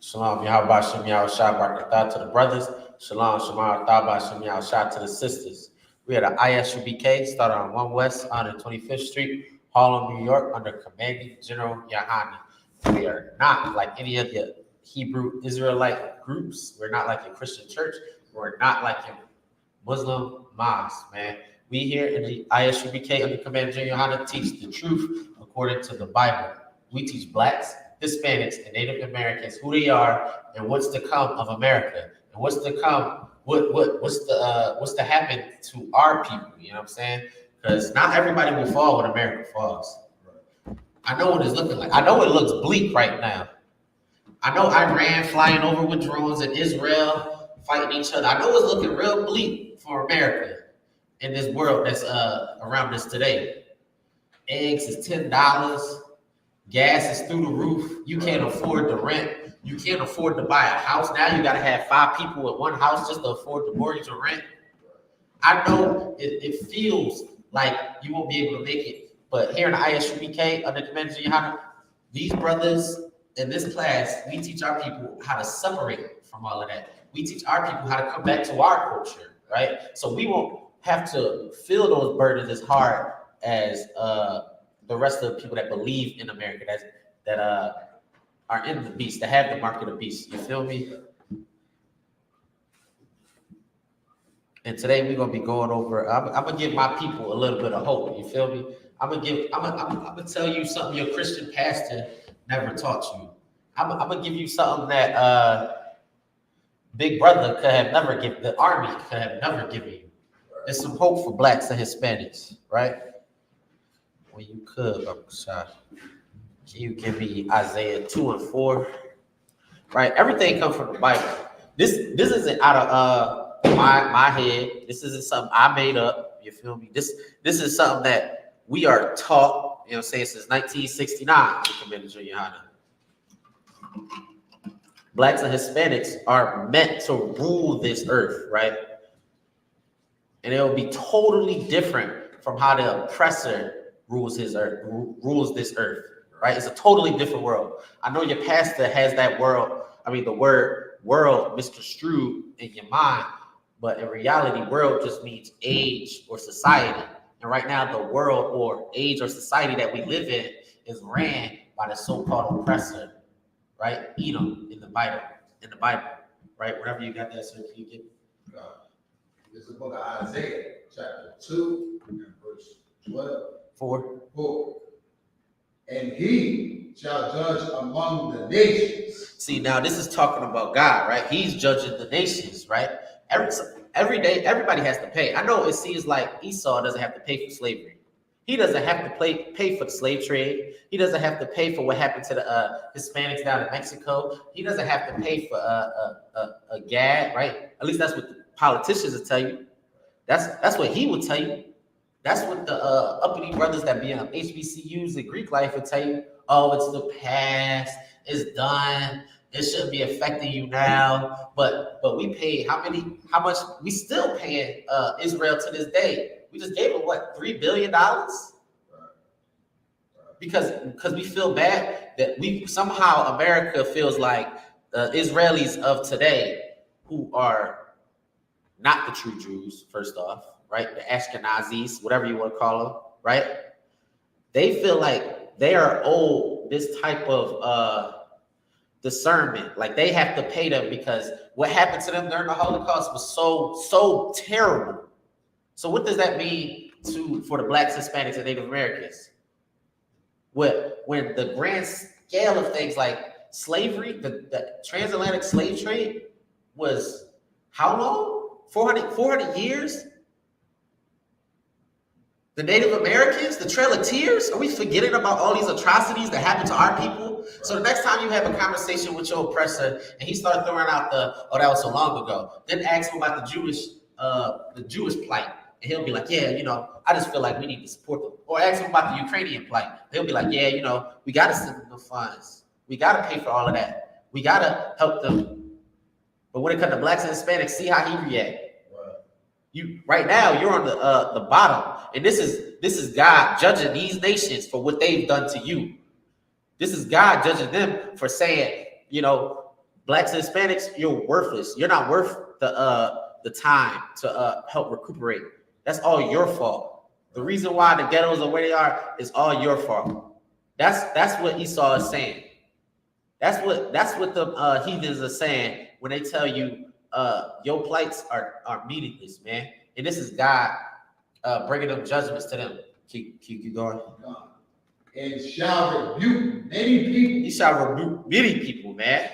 Shalom, Yahweh Shem Yahweh Shah Barakatah to the brothers. Shalom, Shemar Thaba Shem Yahweh Shah to the sisters. We are the Isupk, started on 1 West 125th Street, Harlem, New York, under Commanding General Yahani. We are not like any of the Hebrew Israelite groups. We're not like a Christian church. We're not like a Muslim mosque, man. We here in the Isupk under Commanding General Yahani teach the truth according to the Bible. We teach blacks, Hispanics, and Native Americans who they are and what's to come of America and what's to come. What's to happen to our people? You know what I'm saying? Because not everybody will fall when America falls. I know what it's looking like. I know it looks bleak right now. I know Iran flying over with drones and Israel fighting each other. I know it's looking real bleak for America in this world that's around us today. Eggs is $10. Gas is through the roof. You can't afford the rent. You can't afford to buy a house. Now you got to have 5 people in one house just to afford the mortgage or rent. I know it feels like you won't be able to make it. But here in the Isupk, under the Commander Yohana, these brothers in this class, we teach our people how to separate from all of that. We teach our people how to come back to our culture, right? So we won't have to feel those burdens as hard as the rest of the people that believe in America, that are in the beast, that have the mark of the beast. You feel me? And today we're gonna be going over. I'm gonna give my people a little bit of hope. You feel me? I'm gonna tell you something your Christian pastor never taught you. I'm gonna give you something that Big Brother could have never given. The Army could have never given you. There's some hope for blacks and Hispanics, right? When you could, can you give me Isaiah 2 and 4? Right, everything comes from the Bible. This isn't out of my head. This isn't something I made up. You feel me? This is something that we are taught. You know, what I'm saying, since 1969. Commander Yohana. Blacks and Hispanics are meant to rule this earth, right? And it will be totally different from how the oppressor rules this earth, right? It's a totally different world. I know your pastor has that the word world misconstrued in your mind, but in reality, world just means age or society. And right now, the world or age or society that we live in is ran by the so-called oppressor, right? Edom in the Bible, right? Wherever you got that, so you get. This is the book of Isaiah, chapter 2, and verse 12. 4. And he shall judge among the nations. See, now this is talking about God, right? He's judging the nations, right? Every day, everybody has to pay. I know it seems like Esau doesn't have to pay for slavery. He doesn't have to pay for the slave trade. He doesn't have to pay for what happened to the Hispanics down in Mexico. He doesn't have to pay for a gag, right? At least that's what the politicians will tell you. That's what he will tell you. That's what the uppity brothers that be on HBCUs and Greek life will tell you. Oh, it's the past. It's done. It shouldn't be affecting you now. But we paid how much? We still paying Israel to this day. We just gave them what, $3 billion? Because we feel bad that we somehow America feels like the Israelis of today, who are not the true Jews, first off, right? The Ashkenazis, whatever you want to call them, right? They feel like they are owed this type of discernment. Like they have to pay them because what happened to them during the Holocaust was so terrible. So what does that mean for the blacks, Hispanics, and Native Americans? When the grand scale of things like slavery, the transatlantic slave trade was how long? 400 years? The Native Americans, the Trail of Tears? Are we forgetting about all these atrocities that happened to our people? So the next time you have a conversation with your oppressor and he starts throwing out that was so long ago, then ask him about the Jewish plight. And he'll be like, yeah, I just feel like we need to support them. Or ask him about the Ukrainian plight. They'll be like, yeah, we got to send them the funds. We got to pay for all of that. We got to help them. But when it comes to blacks and Hispanics, see how he react. Right now, you're on the bottom. And this is God judging these nations for what they've done to you. This is God judging them for saying, blacks and Hispanics, you're worthless. You're not worth the time to help recuperate. That's all your fault. The reason why the ghettos are where they are is all your fault. That's what Esau is saying. That's what the heathens are saying when they tell you your plights are meaningless, man. And this is God bringing them judgments to them. Keep going. And shall rebuke many people. He shall rebuke many people, man.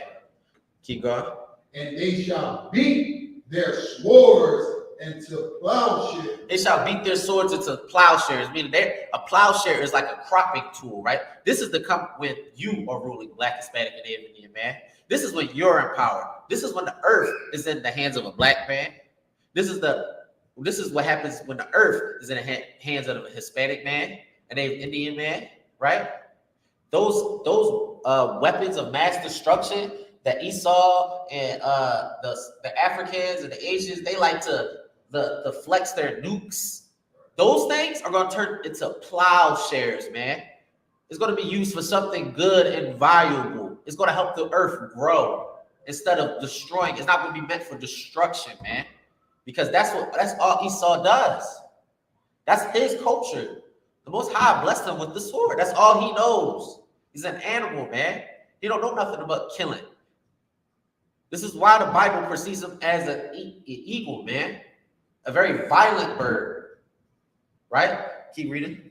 Keep going. And they shall beat their swords into plowshares. They shall beat their swords into plowshares. Meaning, a plowshare is like a cropping tool, right? This is the come when you are ruling Black, Hispanic, and Native Indian, man. This is when you're in power. This is when the earth is in the hands of a Black man. This is what happens when the earth is in the hands of a Hispanic man, a Native Indian man, right? Those weapons of mass destruction that Esau and the Africans and the Asians, they like to flex their nukes. Those things are going to turn into plowshares, man. It's going to be used for something good and valuable. It's going to help the earth grow instead of destroying. It's not going to be meant for destruction, man. Because that's all Esau does. That's his culture. The Most High blessed him with the sword. That's all he knows. He's an animal, man. He don't know nothing about killing. This is why the Bible perceives him as an eagle, man. A very violent bird. Right? Keep reading.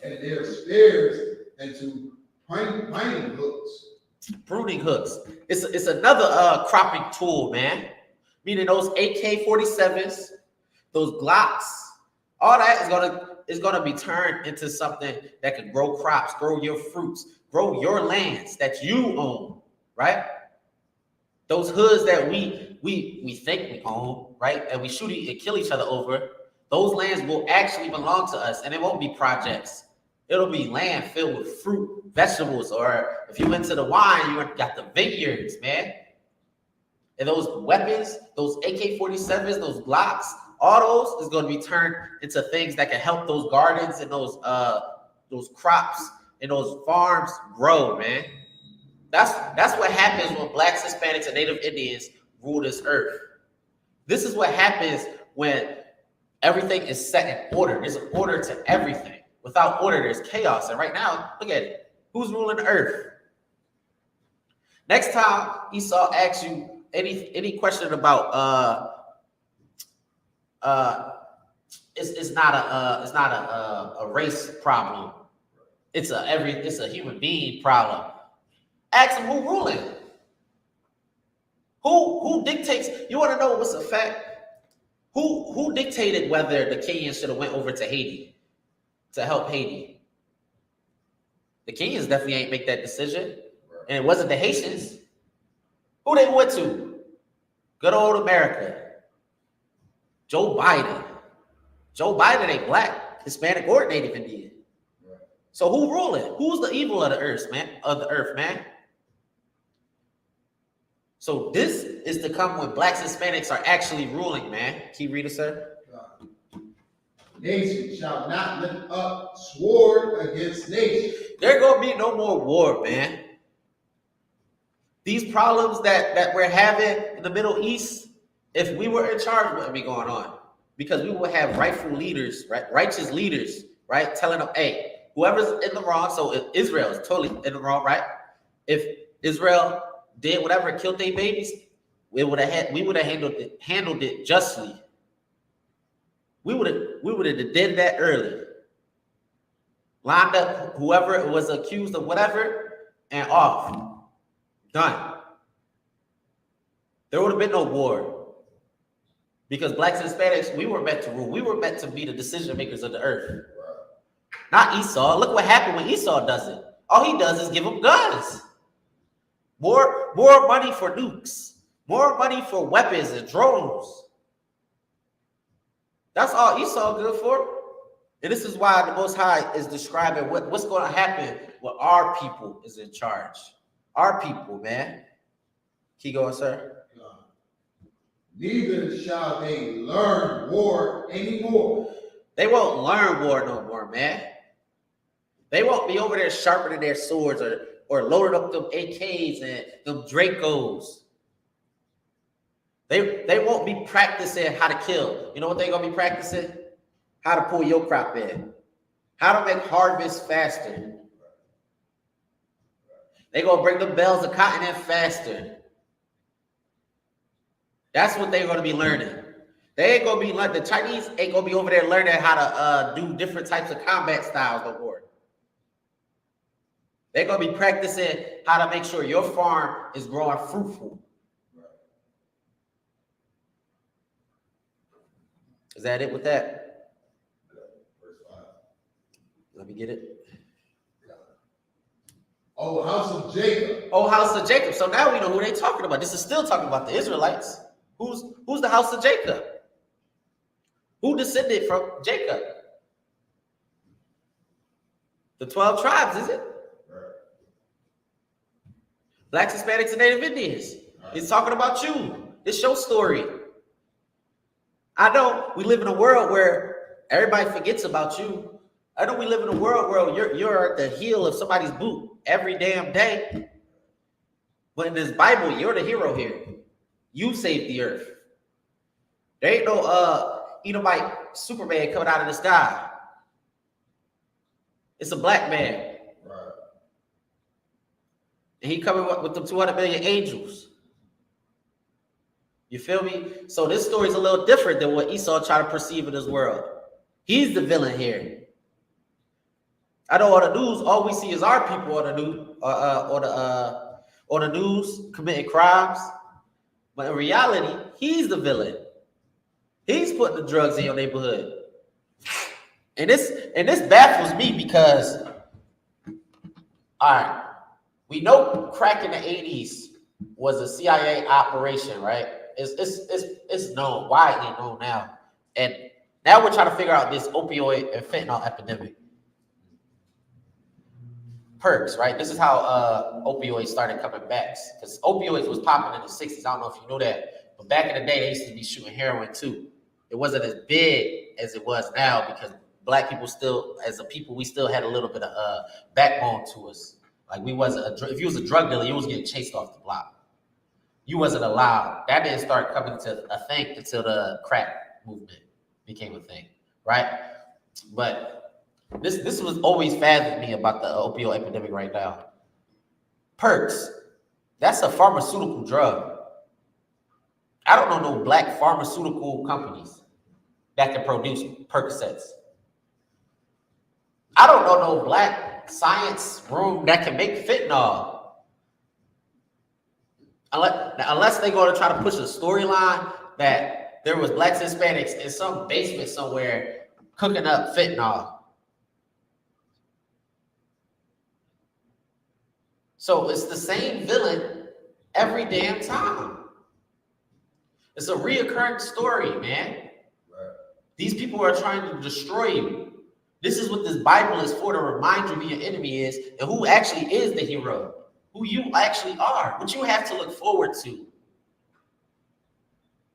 And their spears into pruning hooks. Pruning hooks. It's another cropping tool, man. Meaning those AK-47s, those Glocks, all that is gonna be turned into something that can grow crops, grow your fruits, grow your lands that you own, right? Those hoods that we think we own, right? And we shoot and kill each other over, those lands will actually belong to us, and it won't be projects. It'll be land filled with fruit, vegetables, or if you went to the wine, you got the vineyards, man. And those weapons, those AK-47s, those Glocks, all those is going to be turned into things that can help those gardens and those crops and those farms grow, man. That's what happens when Blacks, Hispanics, and Native Indians rule this earth. This is what happens when everything is set in order. There's an order to everything. Without order, there's chaos. And right now, look at it. Who's ruling the earth? Next time Esau asks you any question about it's not a race problem. It's a human being problem. Ask him who ruling. Who dictates? You want to know what's a fact? Who dictated whether the Kenyans should have went over to Haiti to help Haiti? The Kenyans definitely ain't make that decision, and it wasn't the Haitians. Who they went to? Good old America. Joe Biden. Joe Biden ain't Black, Hispanic, or Native Indian. So who ruling? Who's the evil of the earth, man? So this is to come when Blacks and Hispanics are actually ruling, man. Keep reading, sir. Nation shall not lift up sword against nation. There gonna be no more war, man. These problems that we're having in the Middle East, if we were in charge, wouldn't be going on. Because we would have rightful leaders, right? Righteous leaders, right? Telling them, hey, whoever's in the wrong, so if Israel is totally in the wrong, right? If Israel did whatever, killed their babies, we would have handled it justly. We would have did that early. Lined up whoever was accused of whatever and off. Done. There would have been no war. Because Blacks and Hispanics, we were meant to rule. We were meant to be the decision makers of the earth. Not Esau. Look what happened when Esau does it. All he does is give them guns. More money for nukes. More money for weapons and drones. That's all Esau good for. And this is why the Most High is describing what's going to happen when our people is in charge. Our people, man. Keep going, sir. Neither shall they learn war anymore. They won't learn war no more, man. They won't be over there sharpening their swords or loading up them AKs and them Dracos. They won't be practicing how to kill. You know what they're going to be practicing? How to pull your crop in. How to make harvest faster. They're going to bring the bales of cotton in faster. That's what they're going to be learning. They ain't going to be like the Chinese ain't going to be over there learning how to do different types of combat styles no more. They're going to be practicing how to make sure your farm is growing fruitful. Is that it with that? Let me get it. Oh, house of Jacob. Oh, house of Jacob. So now we know who they're talking about. This is still talking about the Israelites. Who's the house of Jacob? Who descended from Jacob? The 12 tribes, is it? Right. Blacks, Hispanics, and Native Indians. Right. It's talking about you. It's your story. I know we live in a world where everybody forgets about you. I know we live in a world where you're at the heel of somebody's boot every damn day. But in this Bible, you're the hero here. You saved the earth. There ain't no Edomite Superman coming out of the sky. It's a black man. Right. And he coming with them 200 million angels. You feel me? So this story is a little different than what Esau tried to perceive in this world. He's the villain here. I know on the news, all we see is our people on the news, on the news committing crimes. But in reality, he's the villain. He's putting the drugs in your neighborhood. And this baffles me because, all right, we know crack in the 80s was a CIA operation, right? It's known, widely known now. And now we're trying to figure out this opioid and fentanyl epidemic. Perks, right? This is how opioids started coming back. Because opioids was popping in the 60s. I don't know if you know that. But back in the day, they used to be shooting heroin too. It wasn't as big as it was now because black people still, as a people, we still had a little bit of backbone to us. Like we wasn't, if you was a drug dealer, you was getting chased off the block. You wasn't allowed. That didn't start coming to a thing until the crack movement became a thing, right? But this was always fascinating me about the opioid epidemic right now. Perks, that's a pharmaceutical drug. I don't know no black pharmaceutical companies that can produce Percocets. I don't know no black science room that can make fentanyl. Unless they're going to try to push a storyline that there was blacks and Hispanics in some basement somewhere cooking up fentanyl. So it's the same villain every damn time. It's a reoccurring story, man. Right. These people are trying to destroy you. This is what this Bible is for, to remind you who your enemy is and who actually is the hero. Who you actually are, what you have to look forward to.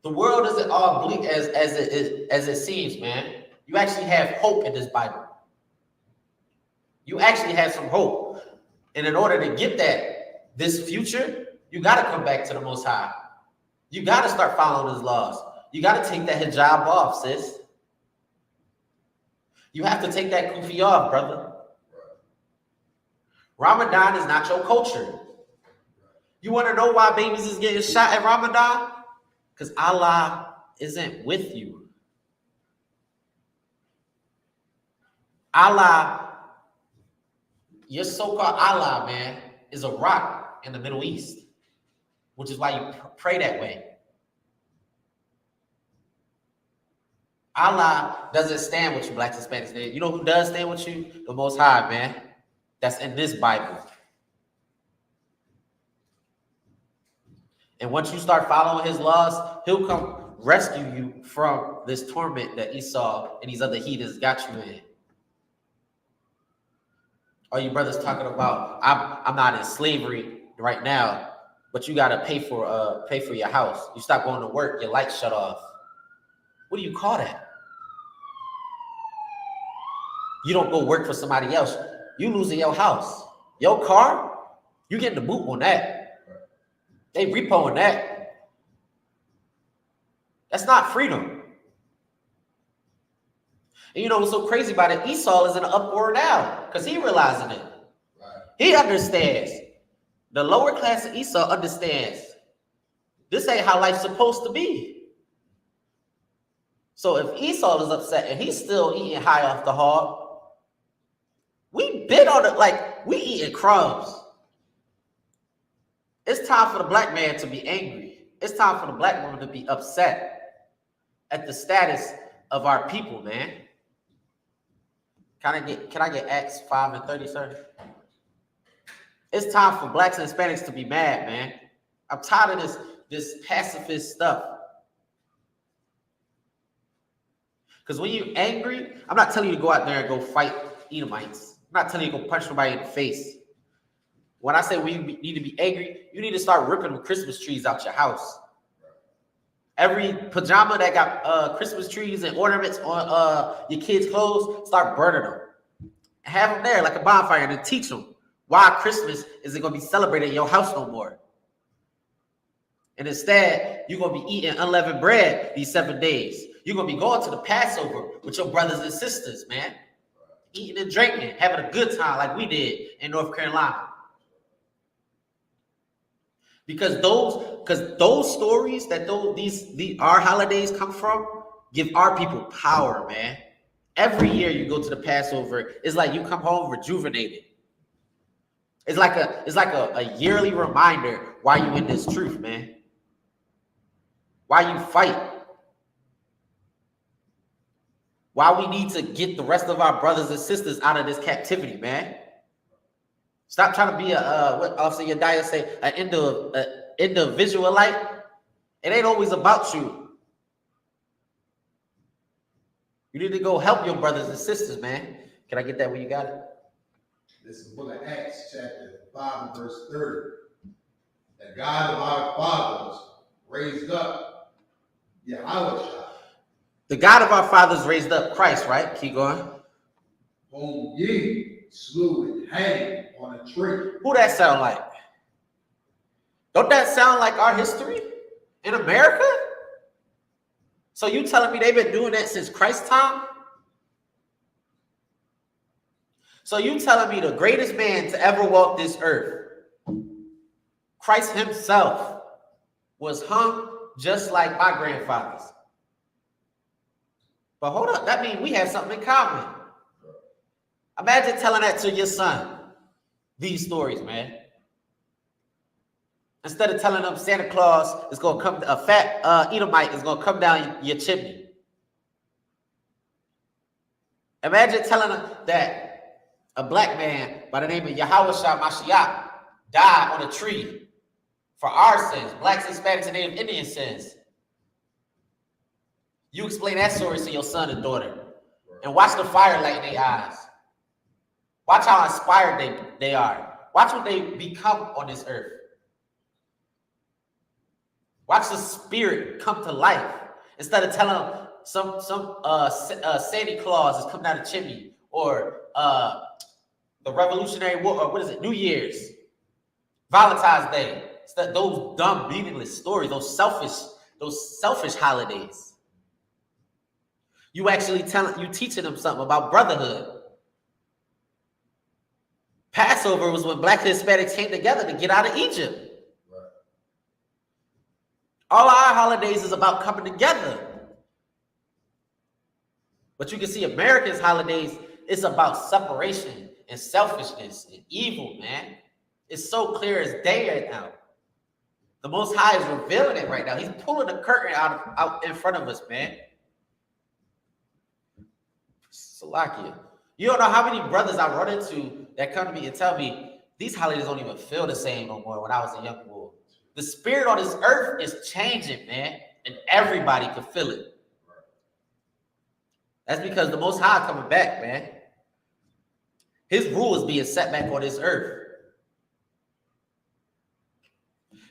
The world isn't all bleak as it seems, man. You actually have hope in this Bible. You actually have some hope. And in order to get this future, you got to come back to the Most High. You got to start following His laws. You got to take that hijab off, sis. You have to take that kufi off, brother. Ramadan is not your culture. You want to know why babies is getting shot at Ramadan? Because Allah isn't with you. Allah, your so-called Allah, man, is a rock in the Middle East, which is why you pray that way. Allah doesn't stand with you, blacks and Hispanics. You know who does stand with you? The Most High, man. That's in this Bible. And once you start following His laws, He'll come rescue you from this torment that Esau and these other heathens got you in. All you brothers talking about, I'm not in slavery right now, but you gotta pay for your house. You stop going to work, your lights shut off. What do you call that? You don't go work for somebody else. You losing your house. Your car, you getting the boot on that. They repoing that. That's not freedom. And you know what's so crazy about it? Esau is in an upward now because he realizing it. Right. He understands. The lower class of Esau understands. This ain't how life's supposed to be. So if Esau is upset and he's still eating high off the hog, we bit on it like we eating crumbs. It's time for the black man to be angry. It's time for the black woman to be upset at the status of our people, man. Can I get Acts 5 and 30, sir? It's time for blacks and Hispanics to be mad, man. I'm tired of this pacifist stuff. Because when you're angry, I'm not telling you to go out there and go fight Edomites. I'm not telling you to go punch somebody in the face. When I say we need to be angry, you need to start ripping the Christmas trees out your house. Every pajama that got Christmas trees and ornaments on your kids' clothes, start burning them. Have them there like a bonfire and teach them why Christmas isn't going to be celebrated in your house no more. And instead, you're going to be eating unleavened bread these 7 days. You're going to be going to the Passover with your brothers and sisters, man. Eating and drinking, having a good time like we did in North Carolina. Because those stories that our holidays come from give our people power, man. Every year you go to the Passover, it's like you come home rejuvenated. It's like a yearly reminder why you in this truth, man. Why you fight. Why we need to get the rest of our brothers and sisters out of this captivity, man. Stop trying to be what Officer Yediah say, an individualite. It ain't always about you. You need to go help your brothers and sisters, man. Can I get that when you got it? This is the book of Acts, chapter 5 and verse 30. The God of our fathers raised up Yahweh. The God of our fathers raised up Christ, right? Keep going. Whom ye slew and hanged on a tree. Who that sound like? Don't that sound like our history in America? So you telling me they've been doing that since Christ's time? So you telling me the greatest man to ever walk this earth, Christ himself, was hung just like my grandfathers? But hold up, that means we have something in common. Imagine telling that to your son, these stories, man. Instead of telling them Santa Claus is going to come, a fat Edomite is going to come down your chimney. Imagine telling them that a black man by the name of Yahweh Mashiach died on a tree for our sins, blacks, Hispanics, and Native Indian sins. You explain that story to your son and daughter and watch the fire light in their eyes. Watch how inspired they are. Watch what they become on this earth. Watch the spirit come to life instead of telling them some Santa Claus is coming down the chimney or the Revolutionary War, or what is it? New Year's, Valentine's Day. Those dumb, meaningless stories, those selfish holidays. You actually teaching them something about brotherhood. Passover was when black and Hispanics came together to get out of Egypt. Right. All our holidays is about coming together. But you can see Americans' holidays, it's about separation and selfishness and evil, man. It's so clear as day right now. The Most High is revealing it right now. He's pulling the curtain out in front of us, man. Salakia. You don't know how many brothers I run into that come to me and tell me these holidays don't even feel the same no more when I was a young boy. The spirit on this earth is changing, man, and everybody can feel it. That's because the Most High coming back, man. His rule is being set back on this earth.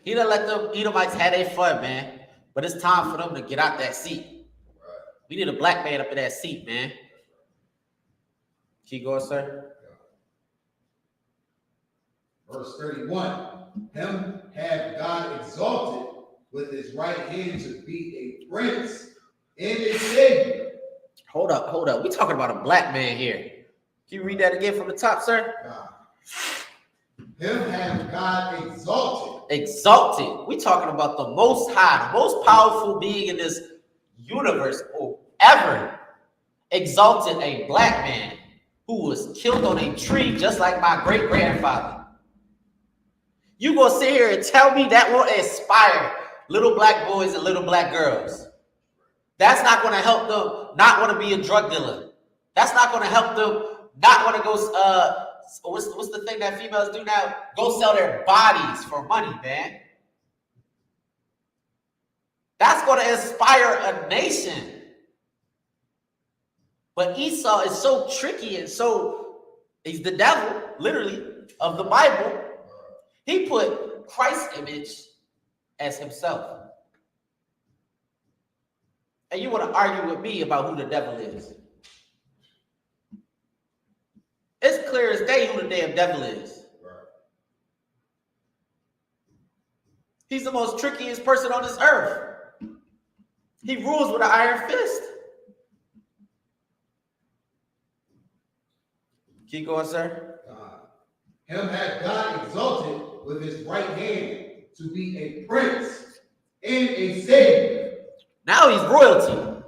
He done let them Edomites have their fun, man, but it's time for them to get out that seat. We need a black man up in that seat, man. Keep going, sir. verse 31. Him have God exalted with his right hand to be a prince and a savior. Hold up. We talking about a black man here. Can you read that again from the top, sir? Him have God exalted. Exalted. We talking about the most high, the most powerful being in this universe or ever. Exalted a black man who was killed on a tree just like my great-grandfather. You gonna sit here and tell me that will inspire little black boys and little black girls? That's not gonna help them not want to be a drug dealer. That's not gonna help them not want to go, what's the thing that females do now? Go sell their bodies for money, man. That's gonna inspire a nation. But Esau is so tricky and he's the devil, literally, of the Bible. He put Christ's image as himself. And you want to argue with me about who the devil is? It's clear as day who the damn devil is. He's the most trickiest person on this earth. He rules with an iron fist. Keep going, sir. Him had God exalted with his right hand to be a prince and a savior. Now he's royalty.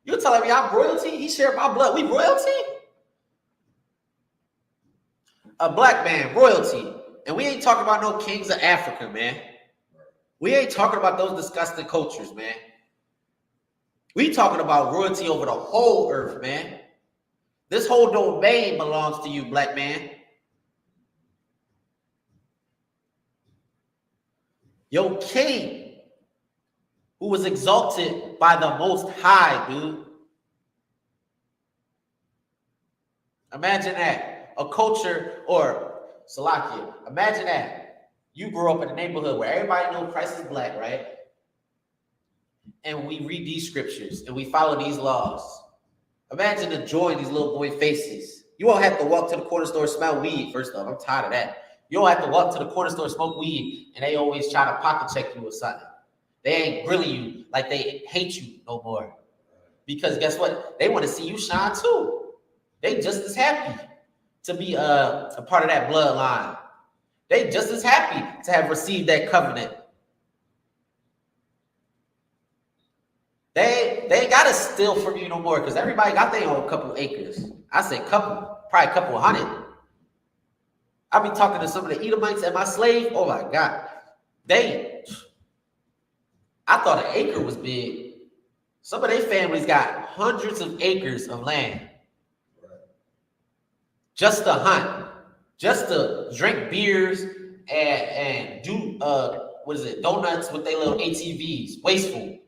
You're telling me I'm royalty? He shared my blood. We royalty? A black man, royalty. And we ain't talking about no kings of Africa, man. We ain't talking about those disgusting cultures, man. We talking about royalty over the whole earth, man. This whole domain belongs to you, black man. Your king, who was exalted by the Most High, dude. Imagine that. A culture, or Salakia, imagine that. You grew up in a neighborhood where everybody knows Christ is black, right? And we read these scriptures and we follow these laws. Imagine the joy in these little boy faces. You won't have to walk to the corner store and smell weed, first off. I'm tired of that. You don't have to walk to the corner store and smoke weed, and they always try to pocket check you or something. They ain't grilling you like they hate you no more. Because guess what? They want to see you shine too. They just as happy to be a part of that bloodline. They just as happy to have received that covenant. They ain't got to steal from you no more because everybody got their own couple acres. I say couple, probably a couple hundred. I be talking to some of the Edomites and my slave. Oh my God. I thought an acre was big. Some of their families got hundreds of acres of land. Just to hunt. Just to drink beers and do, donuts with their little ATVs. Wasteful.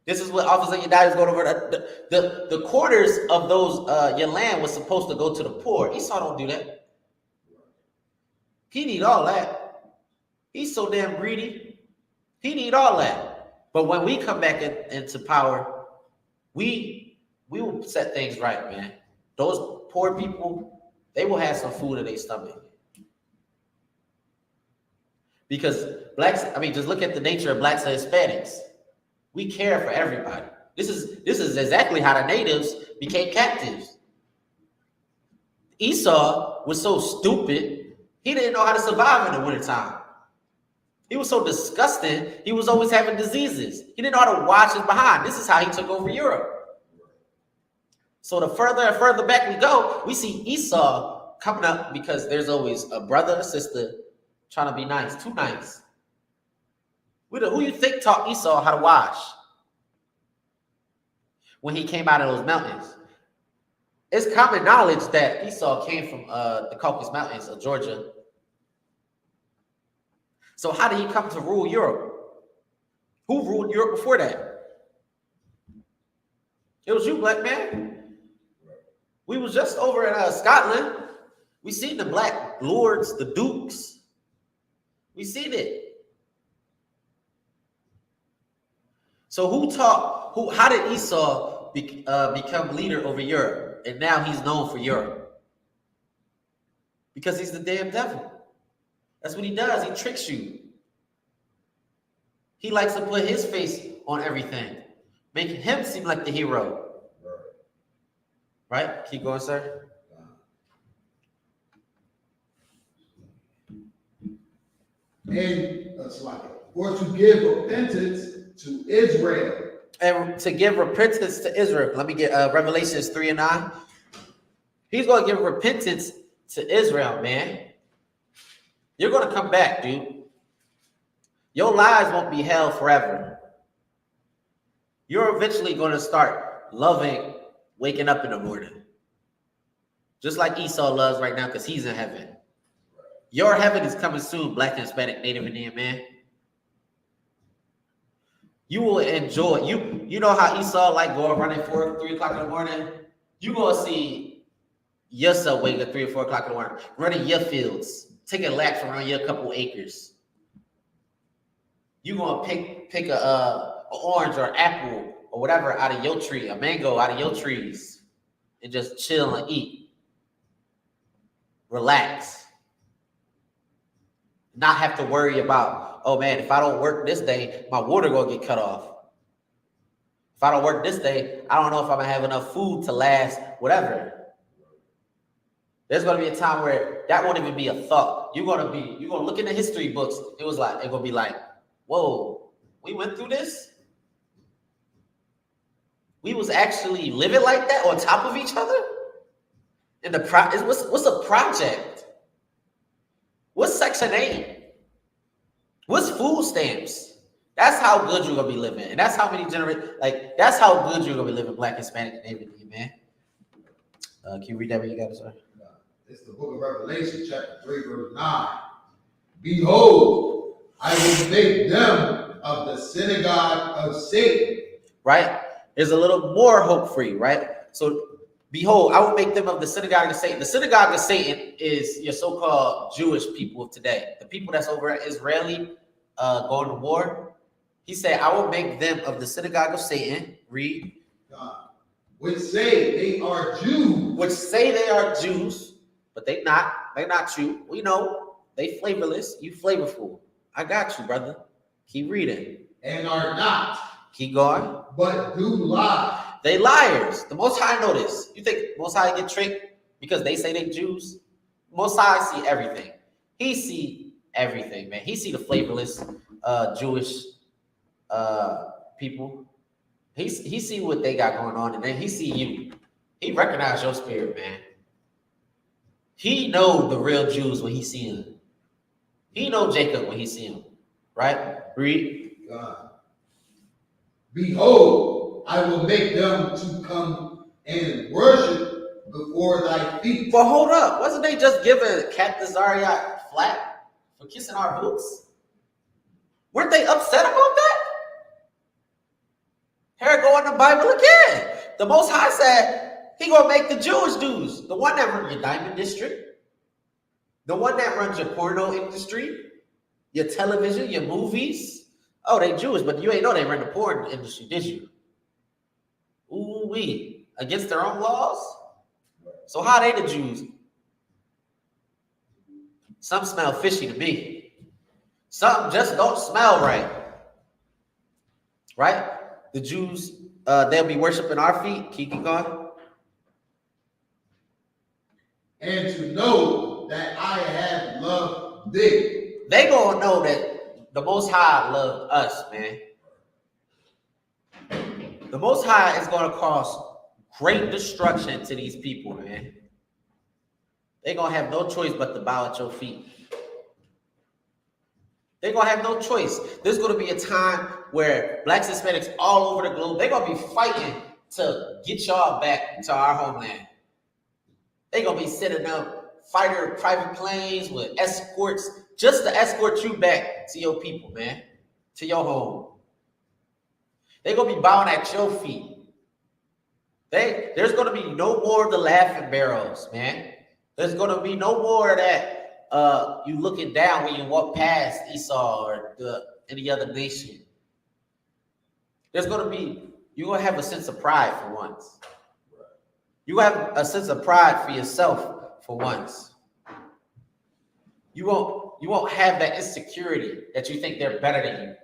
This is what Officer Yedai was going over. The quarters of those your land was supposed to go to the poor. Esau don't do that. He need all that. He's so damn greedy. He need all that. But when we come back into power, we will set things right, man. Those poor people, they will have some food in their stomach. Because blacks, just look at the nature of blacks and Hispanics. We care for everybody. This is exactly how the natives became captives. Esau was so stupid, he didn't know how to survive in the wintertime. He was so disgusting, he was always having diseases. He didn't know how to wash his behind. This is how he took over Europe. So the further and further back we go, we see Esau coming up because there's always a brother and a sister trying to be nice, too nice. Who you think taught Esau how to wash when he came out of those mountains? It's common knowledge that Esau came from the Caucasus Mountains of Georgia. So how did he come to rule Europe? Who ruled Europe before that? It was you, black man. We was just over in Scotland. We seen the black lords, the dukes. We seen it. So how did Esau become leader over Europe? And now he's known for Europe. Because he's the damn devil. That's what he does. He tricks you. He likes to put his face on everything, making him seem like the hero. Right? Keep going, sir. And or to give repentance to Israel. And to give repentance to Israel. Let me get Revelations 3:9. He's going to give repentance to Israel, man. You're going to come back, dude. Your lives won't be hell forever. You're eventually going to start loving waking up in the morning. Just like Esau loves right now because he's in heaven. Your heaven is coming soon, Black and Hispanic, Native Indian man. You will enjoy. You know how Esau like going running 3 o'clock in the morning? You going to see yourself waking up 3 or 4 o'clock in the morning, running your fields, taking laps around your couple acres. You going to pick a orange or apple or whatever out of your tree, a mango out of your trees, and just chill and eat. Relax. Not have to worry about, oh man, if I don't work this day, my water gonna get cut off. If I don't work this day, I don't know if I'm gonna have enough food to last, whatever. There's gonna be a time where that won't even be a thought. You're gonna look in the history books. It's gonna be like, whoa, we went through this? We was actually living like that on top of each other? And what's a project? What's Section 8? What's food stamps? That's how good you're gonna be living. And that's how many that's how good you're gonna be living, Black, Hispanic, and Native Indian, man. Can you read that what you got, sir? It's the book of Revelation, chapter 3, verse 9. Behold, I will make them of the synagogue of Satan. Right? There's a little more hope for you, right? So, behold, I will make them of the synagogue of Satan. The synagogue of Satan is your so-called Jewish people of today. The people that's over at Israeli going to war. He said, I will make them of the synagogue of Satan. Read. Which say they are Jews. Which say they are Jews, but they're not you. We know they flavorless. You flavorful. I got you, brother. Keep reading. And are not. Keep going. But do lie. They liars. The Most High know this. You think Most High get tricked because they say they Jews? Most High see everything. He see everything, man. He see the flavorless Jewish people. He see what they got going on, and then he see you. He recognize your spirit, man. He know the real Jews when he see them. He know Jacob when he see him. Right? Read. Behold, I will make them to come and worship before thy feet. But hold up. Wasn't they just giving Captain Zarya flat for kissing our boots? Weren't they upset about that? Here go in the Bible again. The Most High said he gonna make the Jewish dudes, the one that runs your diamond district, the one that runs your porno industry, your television, your movies. Oh, they Jewish, but you ain't know they run the porn industry, did you? Ooh-wee. Against their own laws? So how they the Jews? Some smell fishy to me. Some just don't smell right. Right? The Jews, they'll be worshiping our feet. Keep going. And to know that I have loved thee. They gonna know that the Most High loved us, man. The Most High is gonna cause great destruction to these people, man. They're gonna have no choice but to bow at your feet. They're gonna have no choice. There's gonna be a time where Blacks and Hispanics all over the globe, they're gonna be fighting to get y'all back to our homeland. They're gonna be setting up fighter private planes with escorts just to escort you back to your people, man, to your home. They're gonna be bowing at your feet. There's gonna be no more of the laughing barrels, man. There's gonna be no more of that you looking down when you walk past Esau or any other nation. You're gonna have a sense of pride for once. You have a sense of pride for yourself for once. You won't have that insecurity that you think they're better than you,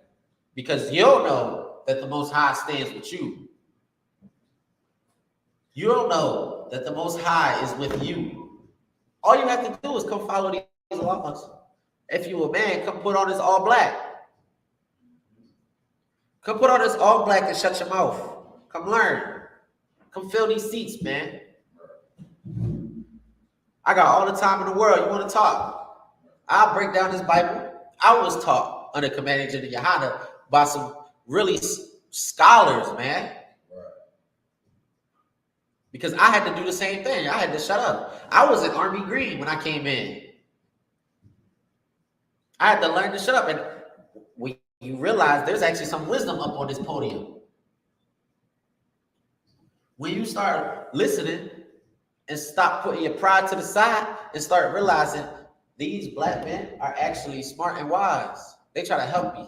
because you'll know that the Most High stands with you. You'll know that the Most High is with you. All you have to do is come follow these laws. If you a man, come put on this all black. Come put on this all black and shut your mouth. Come learn. Come fill these seats, man. I got all the time in the world. You want to talk? I'll break down this Bible. I was taught under commanding Agent Yohana by some really scholars, man. Because I had to do the same thing. I had to shut up. I was in Army Green when I came in. I had to learn to shut up. And when you realize there's actually some wisdom up on this podium. When you start listening and stop putting your pride to the side and start realizing these black men are actually smart and wise. They try to help you.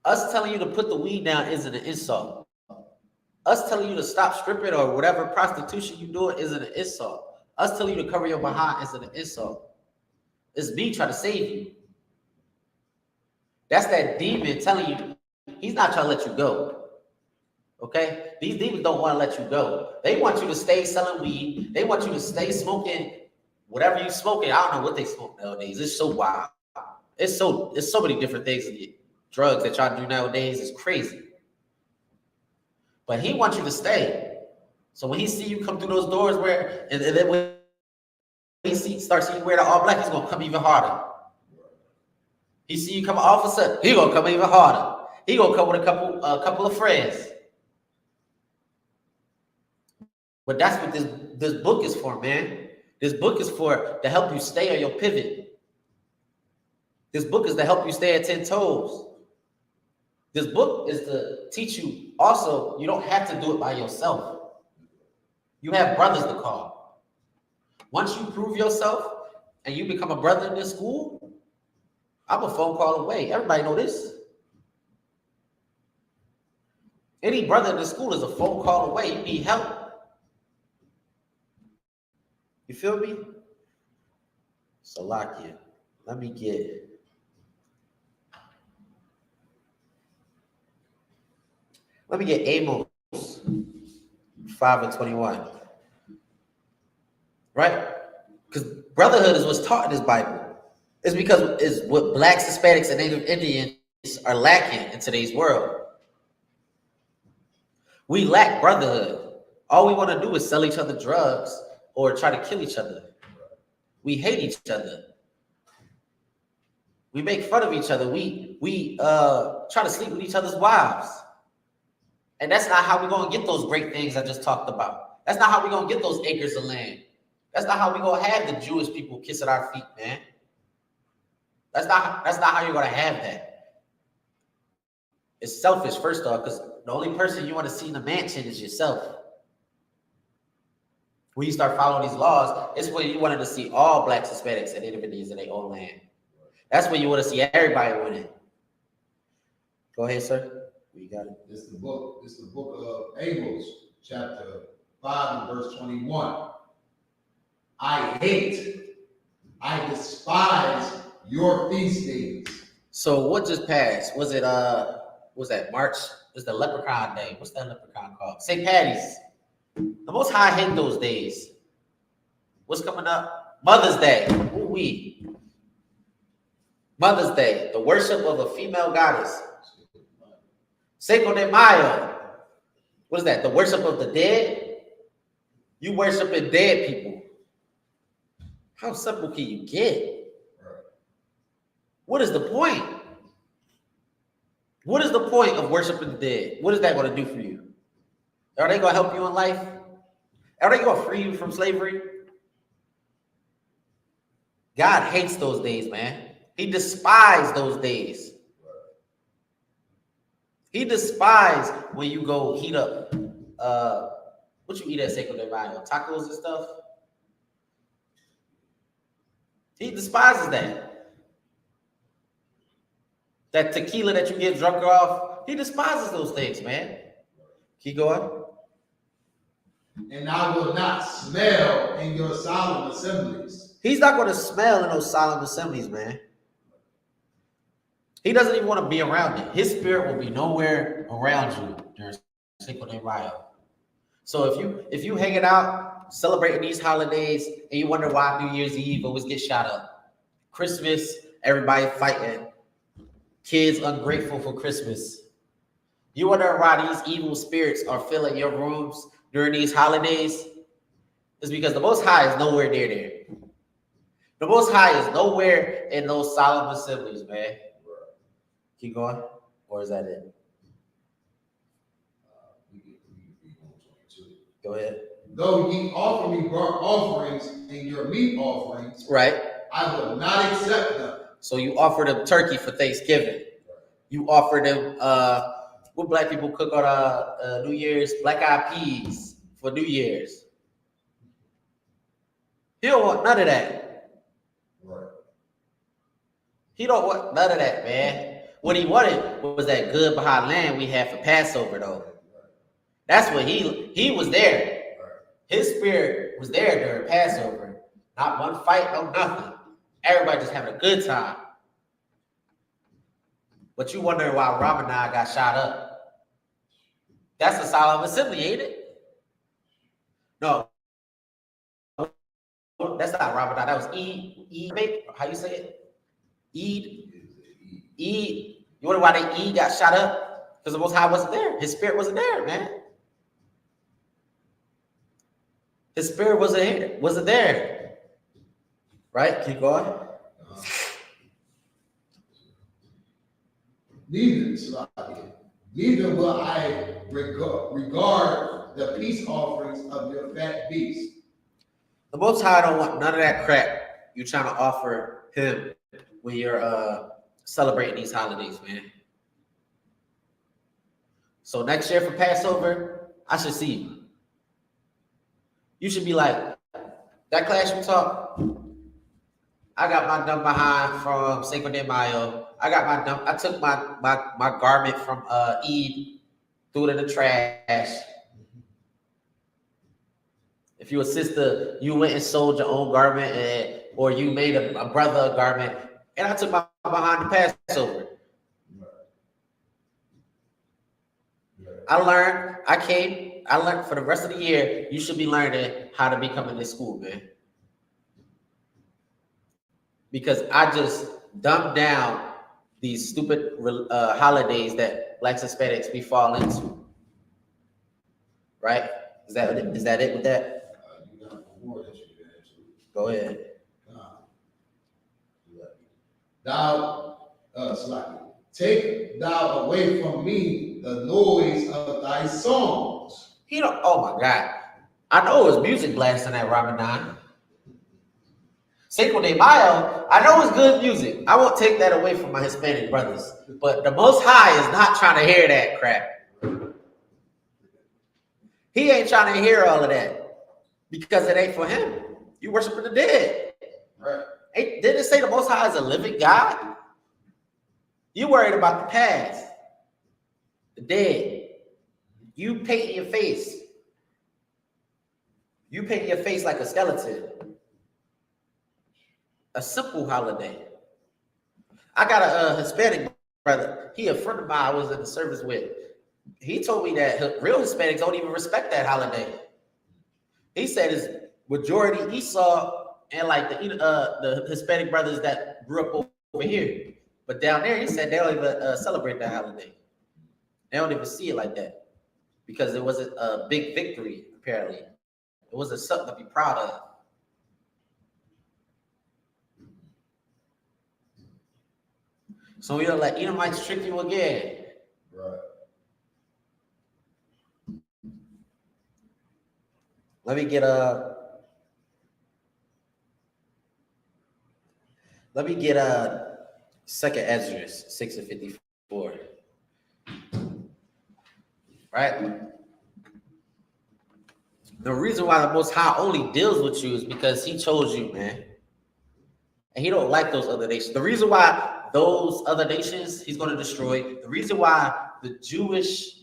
Us telling you to put the weed down isn't an insult. Us telling you to stop stripping or whatever prostitution you doing isn't an insult. Us telling you to cover your behind isn't an insult. It's me trying to save you. That's that demon telling you he's not trying to let you go. Okay? These demons don't want to let you go. They want you to stay selling weed. They want you to stay smoking whatever you smoking. I don't know what they smoke nowadays. It's so wild. It's so many different things. Drugs that y'all do nowadays is crazy. But he wants you to stay. So when he see you come through those doors and then when he starts seeing you wear the all black, he's gonna come even harder. He see you come off a sudden, he gonna come even harder. He gonna come with a couple of friends. But that's what this book is for, man. This book is to help you stay on your pivot. This book is to help you stay at 10 toes. This book is to teach you also, you don't have to do it by yourself. You have brothers to call. Once you prove yourself and you become a brother in this school, I'm a phone call away. Everybody know this. Any brother in this school is a phone call away. You need help. You feel me? Salakia. Let me get Amos 5:21. Right? Because brotherhood is what's taught in this Bible. It's because it's what blacks, Hispanics, and Native Indians are lacking in today's world. We lack brotherhood. All we want to do is sell each other drugs or try to kill each other. We hate each other. We make fun of each other. We try to sleep with each other's wives. And that's not how we're going to get those great things I just talked about. That's not how we're going to get those acres of land. That's not how we're going to have the Jewish people kiss at our feet, man. That's not how you're going to have that. It's selfish, first off, because the only person you want to see in the mansion is yourself. When you start following these laws, it's when you wanted to see all blacks, Hispanics, and Native Indians in their own land. That's when you want to see everybody winning. Go ahead, sir. You got it. It's the book of Amos, chapter 5 and verse 21. I despise your feast days. So what just passed? Was that March? It's the Leprechaun Day. What's that leprechaun called? St. Patty's. The Most High hate those days. What's coming up? Mother's Day. Ooh-wee. Mother's Day, the worship of a female goddess. Cinco de Mayo. What is that? The worship of the dead? You worshiping dead people. How simple can you get? What is the point? What is the point of worshiping the dead? What is that going to do for you? Are they going to help you in life? Are they going to free you from slavery? God hates those days, man. He despised those days. He despised when you go heat up, what you eat at Cinco de Mayo? Tacos and stuff? He despises that. That tequila that you get drunk off, he despises those things, man. Keep going. And I will not smell in your solemn assemblies. He's not going to smell in those solemn assemblies, man. He doesn't even want to be around it. His spirit will be nowhere around you during Cinco de Mayo. So if you hanging out, celebrating these holidays, and you wonder why New Year's Eve always get shot up, Christmas, everybody fighting, kids ungrateful for Christmas. You wonder why these evil spirits are filling your rooms during these holidays? It's because the Most High is nowhere near there. The Most High is nowhere in those solemn assemblies, man. Keep going, or is that it? Go ahead. Though ye offer me burnt offerings and your meat offerings, right, I will not accept them. So you offer them turkey for Thanksgiving. You offer them what black people cook on New Year's, black-eyed peas for New Year's. He don't want none of that. Right. He don't want none of that, man. What he wanted was that good behind land we had for Passover, though. That's what he was there. His spirit was there during Passover. Not one fight, no nothing. Everybody just having a good time. But you wondering why Ramadan got shot up. That's a solemn assembly, ain't it? No. That's not Ramadan. That was Eid. How you say it? Eid. You wonder why the Eid got shot up? Because the Most High wasn't there. His spirit wasn't there, man. His spirit wasn't there. Right? Keep going. Neither will I regard the peace offerings of your fat beasts. The Most High don't want none of that crap you're trying to offer him when you're celebrating these holidays, man. So next year for Passover, I should see you. You should be like, that class you taught, I got my dumb behind from Cinco de Mayo. I took my garment from Eid, threw it in the trash. If you're a sister, you went and sold your own garment, or you made a brother a garment, and I took my behind the Passover. I learned for the rest of the year, you should be learning how to become in this school, man. Because I just dumbed down these stupid holidays that Blacks and Hispanics be falling into. Right? Is that it with that? Go ahead. Take thou away from me the noise of thy songs. Oh my God. I know it was music blasting at Ramadan. Cinco de Mayo, I know it's good music. I won't take that away from my Hispanic brothers. But the Most High is not trying to hear that crap. He ain't trying to hear all of that because it ain't for him. You worshiping the dead. Right. Didn't it say the Most High is a living God? You worried about the past, the dead. You painting your face. You painting your face like a skeleton. A simple holiday. I got a Hispanic brother. He a friend of mine I was in the service with. He told me that real Hispanics don't even respect that holiday. He said it's majority Esau and like the Hispanic brothers that grew up over here. But down there, he said they don't even celebrate that holiday. They don't even see it like that because it wasn't a big victory, apparently. It wasn't something to be proud of. So we don't let Edomites trick you again. Right. Let me get Second Ezra 6:54. Right? The reason why the Most High only deals with you is because he chose you, man. And he don't like those other nations. The reason why those other nations he's going to destroy, the reason why the Jewish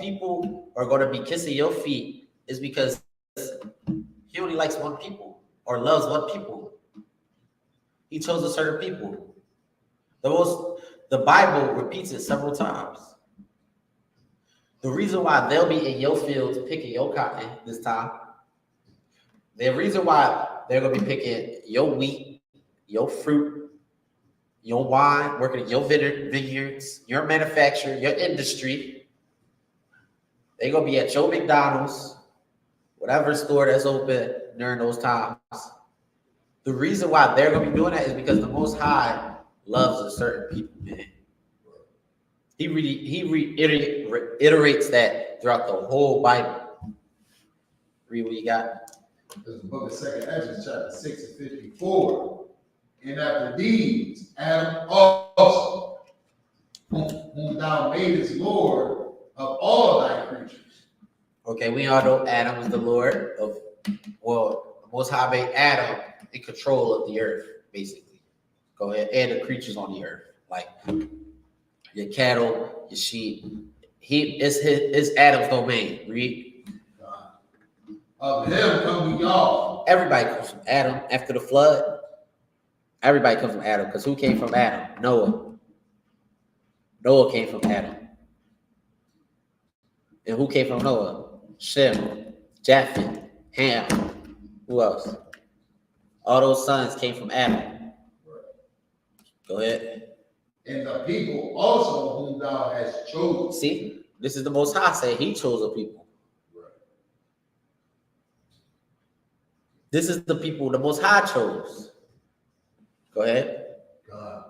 people are going to be kissing your feet is because he only likes one people. or loves what people. He chose a certain people. The Bible repeats it several times. The reason why they'll be in your fields picking your cotton this time, the reason why they're gonna be picking your wheat, your fruit, your wine, working in your vineyards, your manufacturer, your industry. They're gonna be at your McDonald's, whatever store that's open during those times. The reason why they're gonna be doing that is because the Most High loves a certain people, man. He reiterates that throughout the whole Bible. Read what you got. This is the book of 2 Ezra, chapter 6 and 54. And after these, Adam also, whom thou madest Lord of all thy creatures. Okay, we all know Adam is the Lord of, well, the Most High made Adam in control of the earth, basically. Go ahead, and the creatures on the earth, like your cattle, your sheep. It's Adam's domain. Read. Of him come we all. Everybody comes from Adam after the flood. Everybody comes from Adam, because who came from Adam? Noah. Noah came from Adam. And who came from Noah? Shem, Japheth, Ham. Who else? All those sons came from Adam. Go ahead. And the people also whom thou hast chosen. See, this is the Most High saying he chose a people. This is the people the Most High chose. Go ahead. God.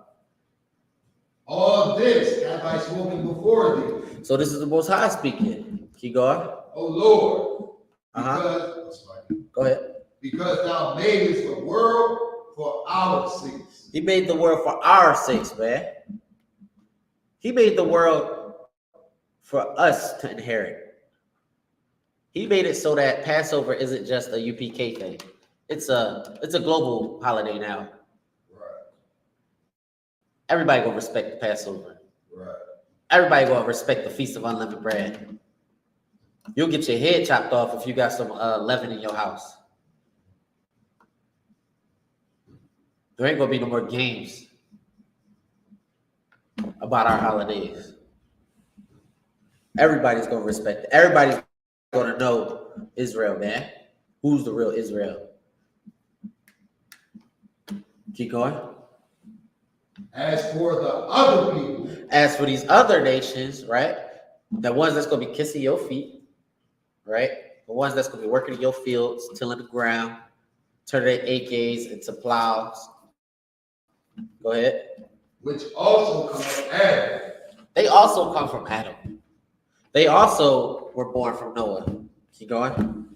All this have I spoken before thee. So this is the Most High speaking. Keep going. O Lord. Because, go ahead. Because thou madest the world for our sakes. He made the world for our sakes, man. He made the world for us to inherit. He made it so that Passover isn't just a UPK thing. It's a global holiday now. Right. Everybody gonna respect the Passover. Right. Everybody gonna respect the Feast of Unleavened Bread. You'll get your head chopped off if you got some leaven in your house. There ain't gonna be no more games about our holidays. Everybody's gonna respect it. Everybody's gonna know Israel, man. Who's the real Israel? Keep going. As for the other people. As for these other nations, right? The ones that's gonna be kissing your feet, right? The ones that's gonna be working in your fields, tilling the ground, turning their AKs into plows. Go ahead. Which also come from Adam. They also come from Adam. They also were born from Noah. Keep going.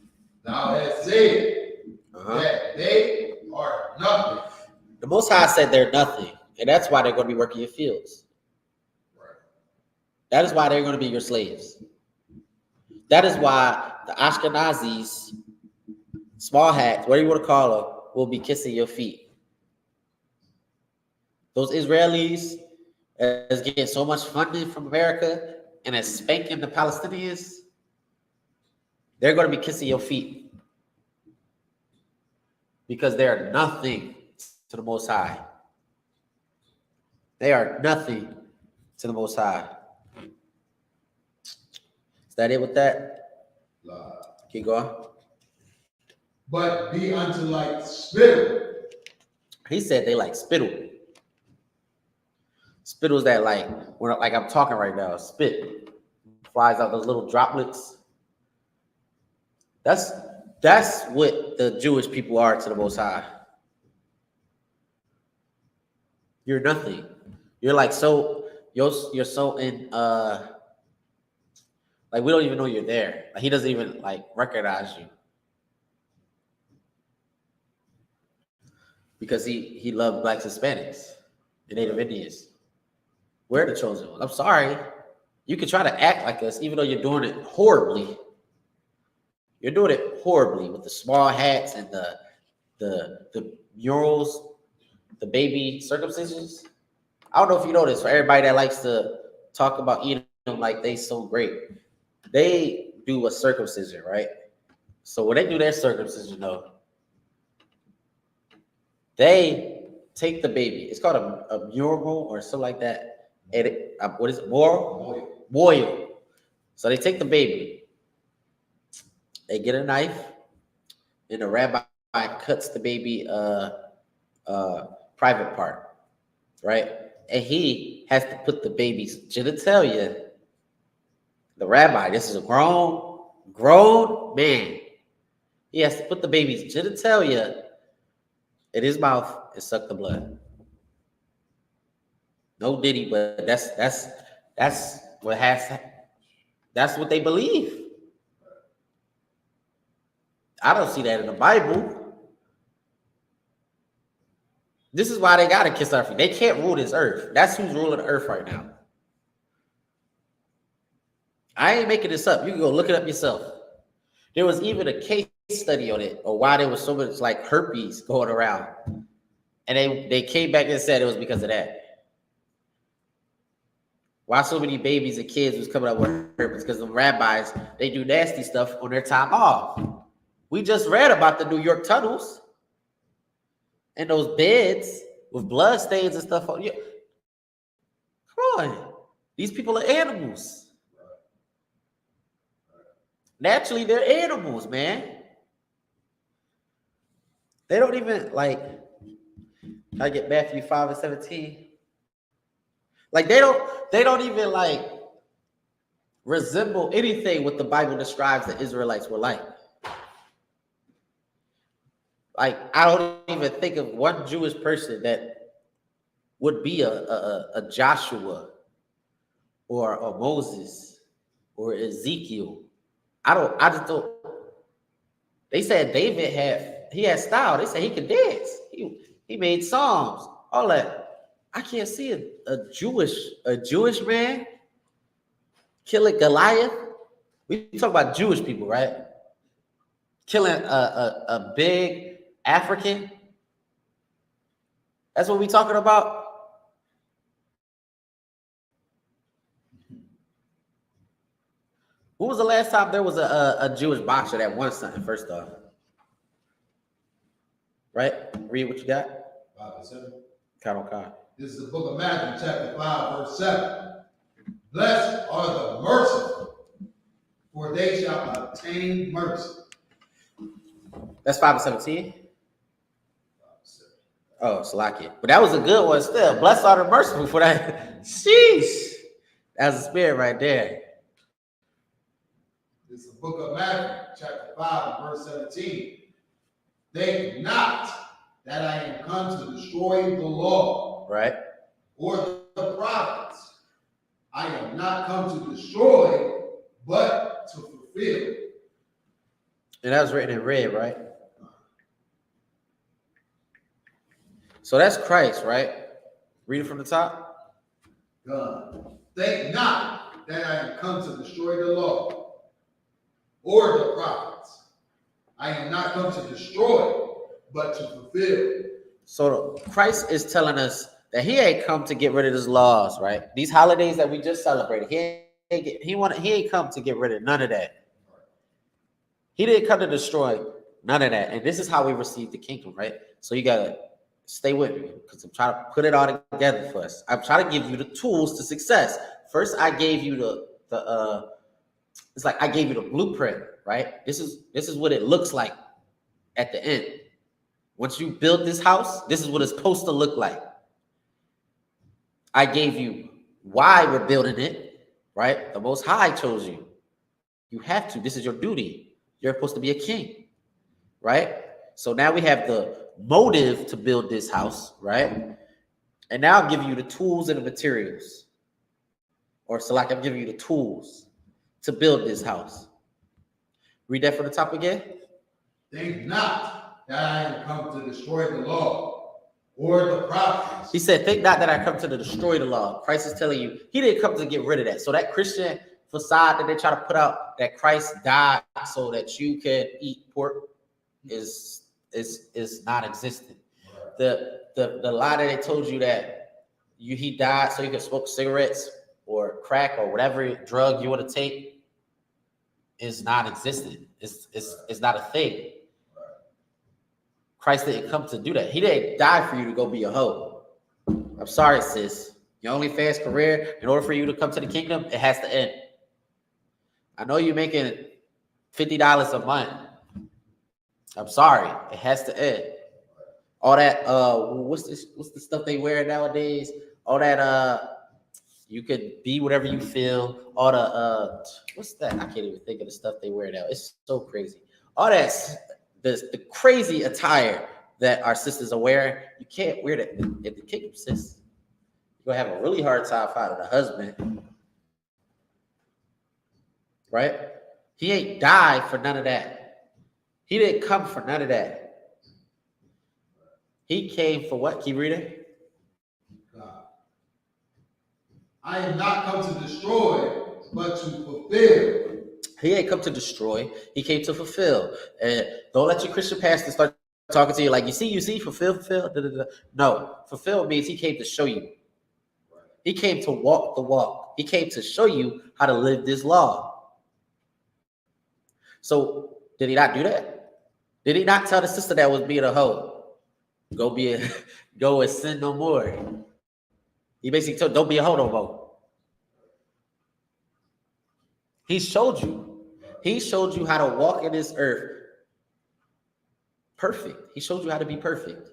Thou hast said that they are nothing. The Most High said they're nothing, and that's why they're going to be working your fields. Right. That is why they're going to be your slaves. That is why the Ashkenazis, small hats, whatever you want to call them, will be kissing your feet. Those Israelis that's getting so much funding from America and is spanking the Palestinians, they're going to be kissing your feet because they're nothing to the Most High. They are nothing to the Most High. Is that it with that? Keep going. But be unto like spittle. He said they like spittle. Spittle's that like I'm talking right now. Spit flies out those little droplets. That's what the Jewish people are to the Most High. You're nothing. You're like you're so in like we don't even know you're there. Like he doesn't even like recognize you. Because he loved blacks, Hispanics, and Native Indians. We're the chosen ones. I'm sorry. You can try to act like us, even though you're doing it horribly. You're doing it horribly with the small hats and the murals, the baby circumcisions. I don't know if you know this, for everybody that likes to talk about eating them like they so great. They do a circumcision, right? So when they do their circumcision, though, They take the baby. It's called a mural or something like that. What is it? Boil. So they take the baby. They get a knife, and the rabbi cuts the baby private part, right? And he has to put the baby's genitalia. The rabbi, this is a grown man. He has to put the baby's genitalia in his mouth and suck the blood. No diddy, but that's what that's what they believe. I don't see that in the Bible. This is why they gotta kiss our feet. They can't rule this earth. That's who's ruling the earth right now. I ain't making this up. You can go look it up yourself. There was even a case study on it, or why there was so much like herpes going around. And they came back and said it was because of that. Why so many babies and kids was coming up with herpes? Because the rabbis, they do nasty stuff on their time off. We just read about the New York tunnels and those beds with blood stains and stuff on you. Come on. These people are animals. Naturally, they're animals, man. They don't even like, I get Matthew 5:17. Like they don't even like resemble anything what the Bible describes the Israelites were like. Like I don't even think of one Jewish person that would be a Joshua or a Moses or Ezekiel. I just don't. They said David had style. They said he could dance. He made psalms. All that. I can't see a Jewish man killing Goliath. We talk about Jewish people, right? Killing a big African. That's what we talking about. When was the last time there was a Jewish boxer that won something? First off, right? Read what you got. 5:7. Count on God. This is the book of Matthew, chapter 5, verse 7. Blessed are the merciful, for they shall obtain mercy. That's 5:17. Oh, Salakia. But that was a good one still. Blessed are the merciful for that. Sheesh. That's the spirit right there. This is the book of Matthew, chapter 5, verse 17. Think not that I am come to destroy the law, right, or the prophets. I am not come to destroy, but to fulfill. And that was written in red, right? So that's Christ, right? Read it from the top. God. Think not that I am come to destroy the law or the prophets. I am not come to destroy, but to fulfill. So Christ is telling us that he ain't come to get rid of his laws, right? These holidays that we just celebrated, he ain't come to get rid of none of that. He didn't come to destroy none of that. And this is how we receive the kingdom, right? So you gotta stay with me because I'm trying to put it all together for us. I'm trying to give you the tools to success. First, I gave you it's like I gave you the blueprint, right? This is what it looks like at the end. Once you build this house, this is what it's supposed to look like. I gave you why we're building it, right? The Most High chose you. You have to. This is your duty. You're supposed to be a king, right? So now we have the motive to build this house, right? And now I'm giving you the tools and the materials. Or so like I'm giving you the tools to build this house. Read that from the top again. Think not that I am come to destroy the law or the prophets. He said, think not that I come to destroy the law. Christ is telling you, he didn't come to get rid of that. So that Christian facade that they try to put out, that Christ died so that you can eat pork, is non-existent. The lie that they told you that he died so you can smoke cigarettes or crack or whatever drug you want to take is non-existent. It's not a thing. Christ didn't come to do that. He didn't die for you to go be a hoe. I'm sorry, sis. Your OnlyFans career, in order for you to come to the kingdom, it has to end. I know you're making $50 a month. I'm sorry, it has to end. All that what's the stuff they wear nowadays? All that you could be whatever you feel. All the what's that? I can't even think of the stuff they wear now. It's so crazy. All that the crazy attire that our sisters are wearing, you can't wear that in the kingdom, sis. You're gonna have a really hard time finding a husband. Right? He ain't died for none of that. He didn't come for none of that. He came for what? Keep reading. God. I am not come to destroy, but to fulfill. He ain't come to destroy. He came to fulfill. And don't let your Christian pastor start talking to you like, you see, fulfill. Da, da, da. No, fulfill means he came to show you. He came to walk the walk. He came to show you how to live this law. So did he not do that? Did he not tell the sister that was being a hoe, go and sin no more? He basically told, don't be a hoe no more. He showed you. He showed you how to walk in this earth perfect. He showed you how to be perfect.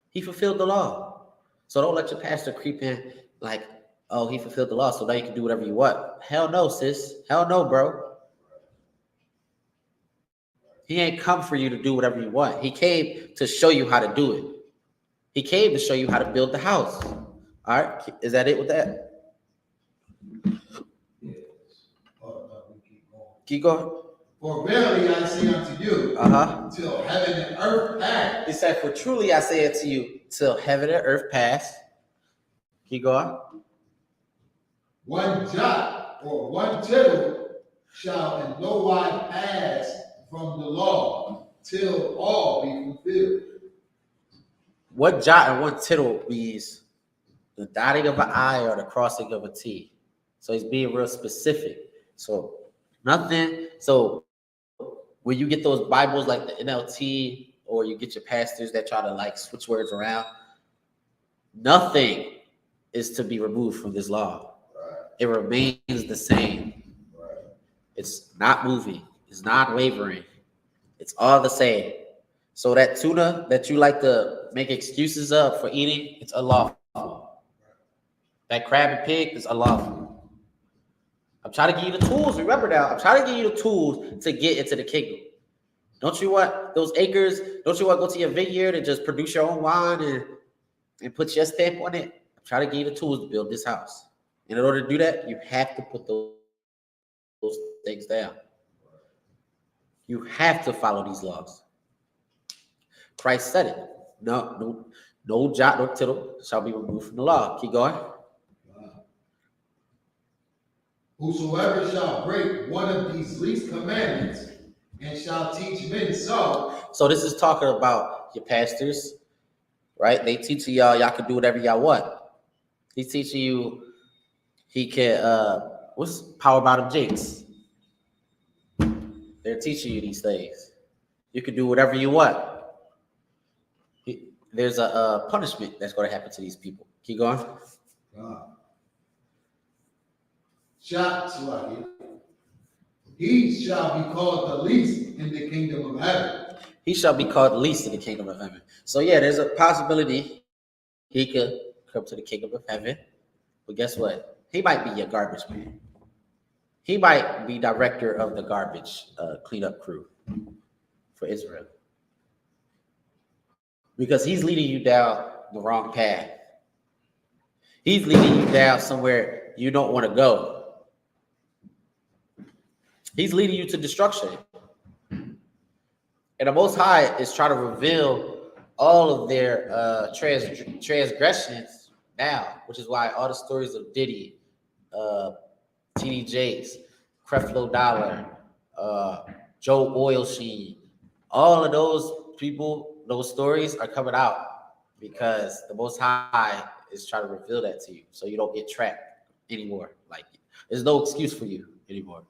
He fulfilled the law. So don't let your pastor creep in like, oh, he fulfilled the law, so now you can do whatever you want. Hell no, sis. Hell no, bro. He ain't come for you to do whatever you want. He came to show you how to do it. He came to show you how to build the house. All right? Is that it with that? Yes. Keep going. For verily I say unto you, till heaven and earth pass. He said, for truly I say unto you, till heaven and earth pass. Keep going. One jot or one tittle shall in no wise pass from the law till all be fulfilled. What jot and one tittle means the dotting of an I or the crossing of a T. So he's being real specific. So nothing. So when you get those Bibles like the NLT, or you get your pastors that try to like switch words around, nothing is to be removed from this law. Right. It remains the same. Right. It's not moving. It's not wavering. It's all the same. So that tuna that you like to make excuses of for eating, it's unlawful. That crab and pig is unlawful. I'm trying to give you the tools. Remember now, I'm trying to give you the tools to get into the kingdom. Don't you want those acres? Don't you want to go to your vineyard and just produce your own wine and put your stamp on it? I'm trying to give you the tools to build this house. And in order to do that, you have to put those things down. You have to follow these laws. Christ said it. No jot nor tittle shall be removed from the law. Keep going. Whosoever shall break one of these least commandments and shall teach men so. So this is talking about your pastors, right? They teaching y'all can do whatever y'all want. He's teaching you he can what's power bottom jakes? They're teaching you these things. You can do whatever you want. There's a punishment that's going to happen to these people. Keep going. He shall be called the least in the kingdom of heaven. He shall be called the least in the kingdom of heaven. So yeah, there's a possibility he could come to the kingdom of heaven. But guess what? He might be your garbage man. He might be director of the garbage cleanup crew for Israel. Because he's leading you down the wrong path. He's leading you down somewhere you don't want to go. He's leading you to destruction. And the Most High is trying to reveal all of their transgressions now, which is why all the stories of Diddy, TD Jakes, Creflo Dollar, Joe Oilsheen, all of those people, those stories are coming out because the Most High is trying to reveal that to you so you don't get trapped anymore. Like, there's no excuse for you anymore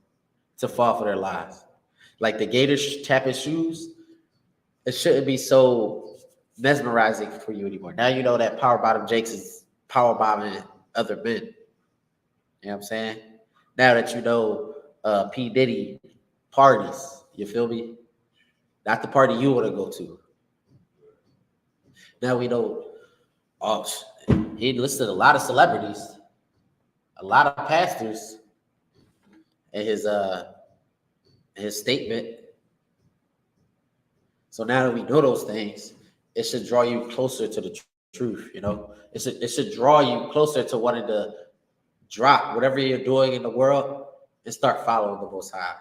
to fall for their lies. Like the Gators tapping shoes, it shouldn't be so mesmerizing for you anymore. Now you know that Power Bottom Jakes is power bombing other men. You know what I'm saying? Now that you know P. Diddy parties, you feel me? Not the party you want to go to. Now we know he listed a lot of celebrities, a lot of pastors in his statement. So now that we know those things, it should draw you closer to the truth, you know? It should draw you closer to wanting to drop whatever you're doing in the world and start following the Most High.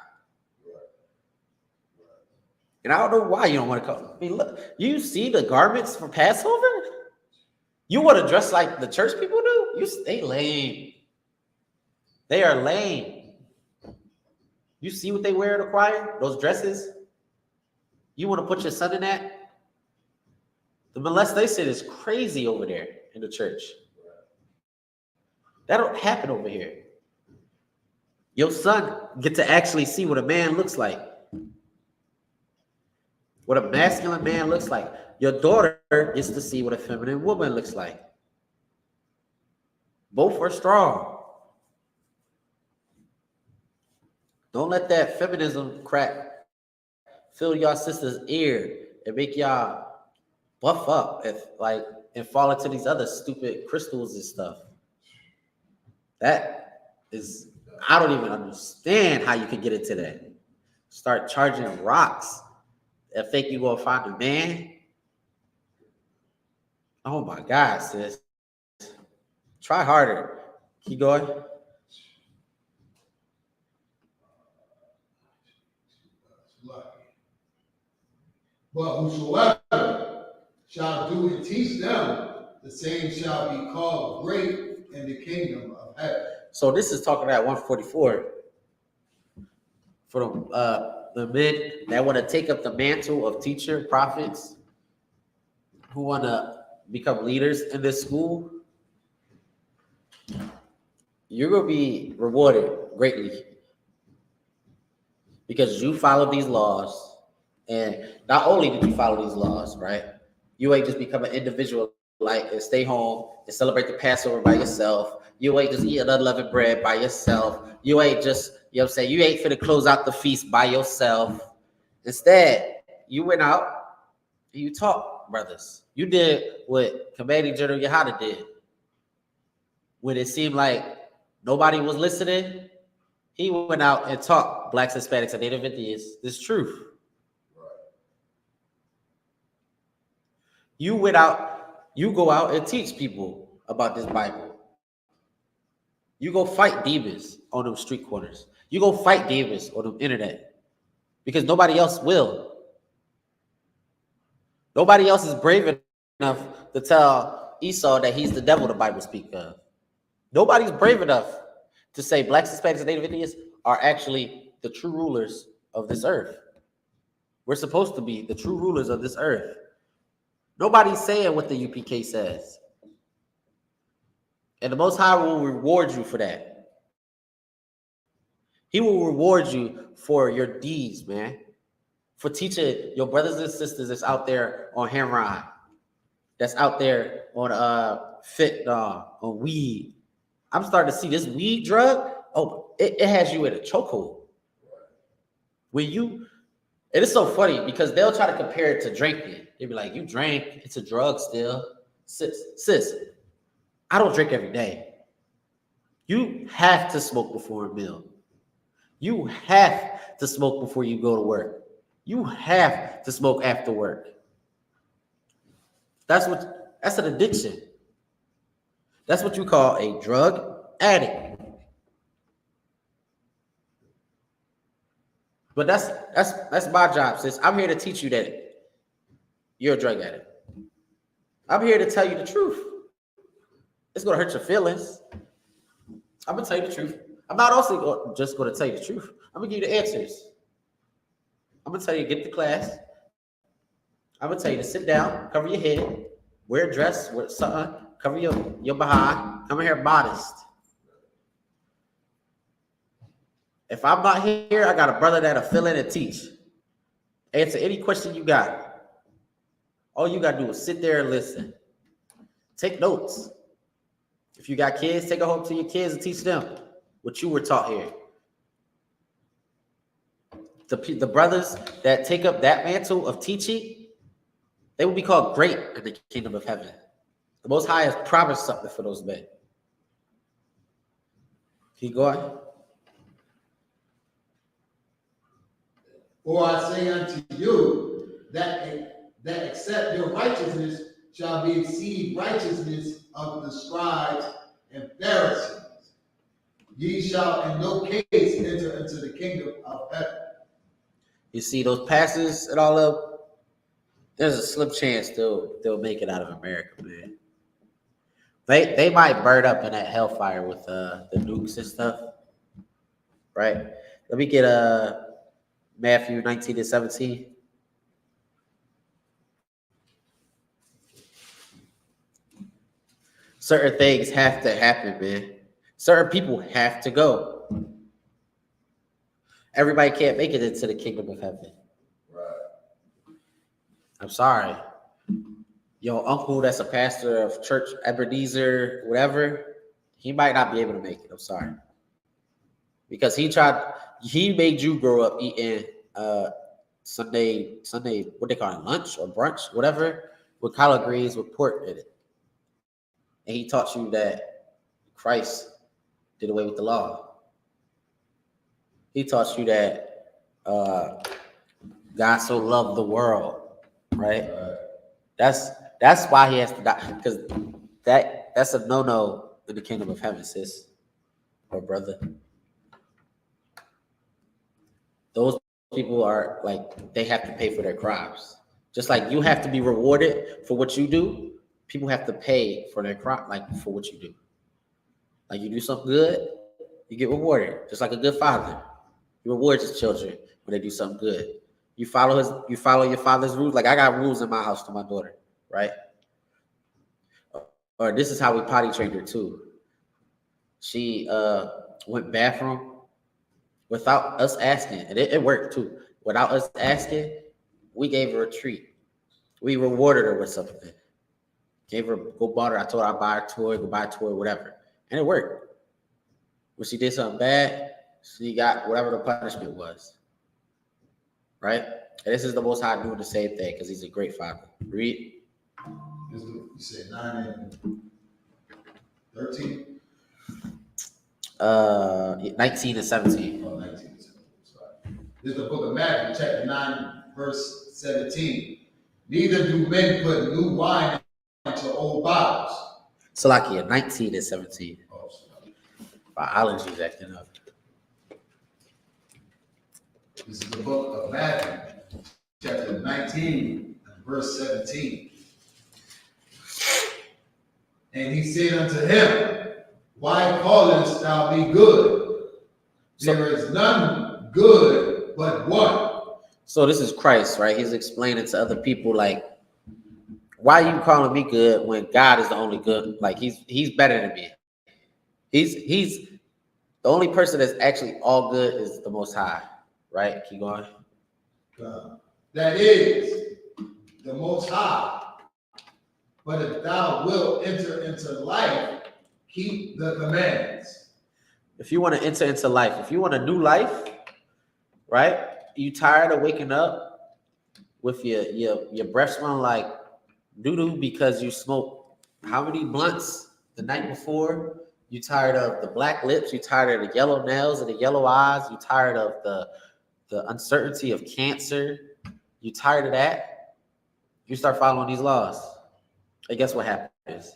And I don't know why you don't want to come. I mean, look, you see the garments for Passover? You want to dress like the church people do? They lame. They are lame. You see what they wear in the choir? Those dresses? You want to put your son in that? The molestation is crazy over there in the church. That don't happen over here. Your son get to actually see what a man looks like. What a masculine man looks like. Your daughter gets to see what a feminine woman looks like. Both are strong. Don't let that feminism crap fill y'all sister's ear and make y'all buff up and fall into these other stupid crystals and stuff. That is, I don't even understand how you can get into that. Start charging rocks and think you're gonna find a man. Oh my God, sis. Try harder. Keep going. But whosoever shall do and teach them, the same shall be called great in the kingdom of heaven. So this is talking about 144 for the men that want to take up the mantle of teacher, prophets, who want to become leaders in this school. You're going to be rewarded greatly because you follow these laws. And not only did you follow these laws, right? You ain't just become an individual like and stay home and celebrate the Passover by yourself. You ain't just eat unleavened bread by yourself. You ain't just, you know what I'm saying? You ain't finna close out the feast by yourself. Instead, you went out and you taught brothers. You did what Commanding General Yahada did. When it seemed like nobody was listening, he went out and taught Blacks, Hispanics, and Native Indians this truth. You go out and teach people about this Bible. You go fight demons on them street corners. You go fight demons on the internet because nobody else will. Nobody else is brave enough to tell Esau that he's the devil the Bible speaks of. Nobody's brave enough to say Blacks, Hispanics, and Native Indians are actually the true rulers of this earth. We're supposed to be the true rulers of this earth. Nobody's saying what the UPK says. And the Most High will reward you for that. He will reward you for your deeds, man. For teaching your brothers and sisters that's out there on heroin, that's out there on on weed. I'm starting to see this weed drug. Oh, it has you in a chokehold. It is so funny because they'll try to compare it to drinking. They'll be like, you drank, it's a drug still. Sis, I don't drink every day. You have to smoke before a meal. You have to smoke before you go to work. You have to smoke after work. That's an addiction. That's what you call a drug addict. But that's my job, sis. I'm here to teach you that you're a drug addict. I'm here to tell you the truth. It's gonna hurt your feelings. I'm gonna tell you the truth. I'm not also just gonna tell you the truth. I'm gonna give you the answers. I'm gonna tell you get to class. I'm gonna tell you to sit down, cover your head, wear a dress, wear something, cover your behind, come in here modest. If I'm not here, I got a brother that'll fill in and teach. Answer any question you got. All you gotta do is sit there and listen. Take notes. If you got kids, take it home to your kids and teach them what you were taught here. The brothers that take up that mantle of teaching, they will be called great in the kingdom of heaven. The Most High has promised something for those men. Keep going. For I say unto you that except your righteousness shall be exceed righteousness of the scribes and Pharisees, ye shall in no case enter into the kingdom of heaven. You see those passes and all of, there's a slim chance they'll make it out of America, man. They might burn up in that hellfire with the nukes and stuff, right? Let me get Matthew 19-17. Certain things have to happen, man. Certain people have to go. Everybody can't make it into the kingdom of heaven. Right. I'm sorry. Your uncle that's a pastor of church Ebenezer, whatever, he might not be able to make it. I'm sorry. Because he made you grow up eating Sunday, what they call it, lunch or brunch, whatever, with collard greens with pork in it. And he taught you that Christ did away with the law. He taught you that God so loved the world, right? That's why he has to die, because that's a no-no in the kingdom of heaven, sis or brother. Those people are like, they have to pay for their crimes. Just like you have to be rewarded for what you do, people have to pay for their crime, like for what you do. Like you do something good, you get rewarded. Just like a good father, he rewards his children when they do something good. You follow your father's rules. Like I got rules in my house to my daughter, right? Or this is how we potty trained her too. She went bathroom without us asking, and it worked too. Without us asking, we gave her a treat. We rewarded her with something. Gave her, bought her. I told her I'd buy her a toy, go buy a toy, whatever, and it worked. When she did something bad, she got whatever the punishment was. Right? And this is the Most High doing the same thing because he's a great father. Read. You said 9 and 13? 19 and 17. Oh, 19 and 17. Sorry. This is the book of Matthew, chapter 9, verse 17. Neither do men put new wine into old bottles. Salakia, 19 and 17. Oh, sorry. Biology's acting up. This is the book of Matthew, chapter 19, and verse 17. And he said unto him, why callest thou me good? There is none good but one. So this is Christ, right? He's explaining to other people, like, why are you calling me good when God is the only good? Like, he's better than me. He's the only person that's actually all good is the Most High. Right? Keep going. That is the Most High. But if thou wilt enter into life, keep the commandments. If you want to enter into life, if you want a new life, right? You tired of waking up with your breath smelling like doo-doo because you smoked how many blunts the night before? You tired of the black lips, you tired of the yellow nails and the yellow eyes, you tired of the uncertainty of cancer, you tired of that, you start following these laws. And guess what happens?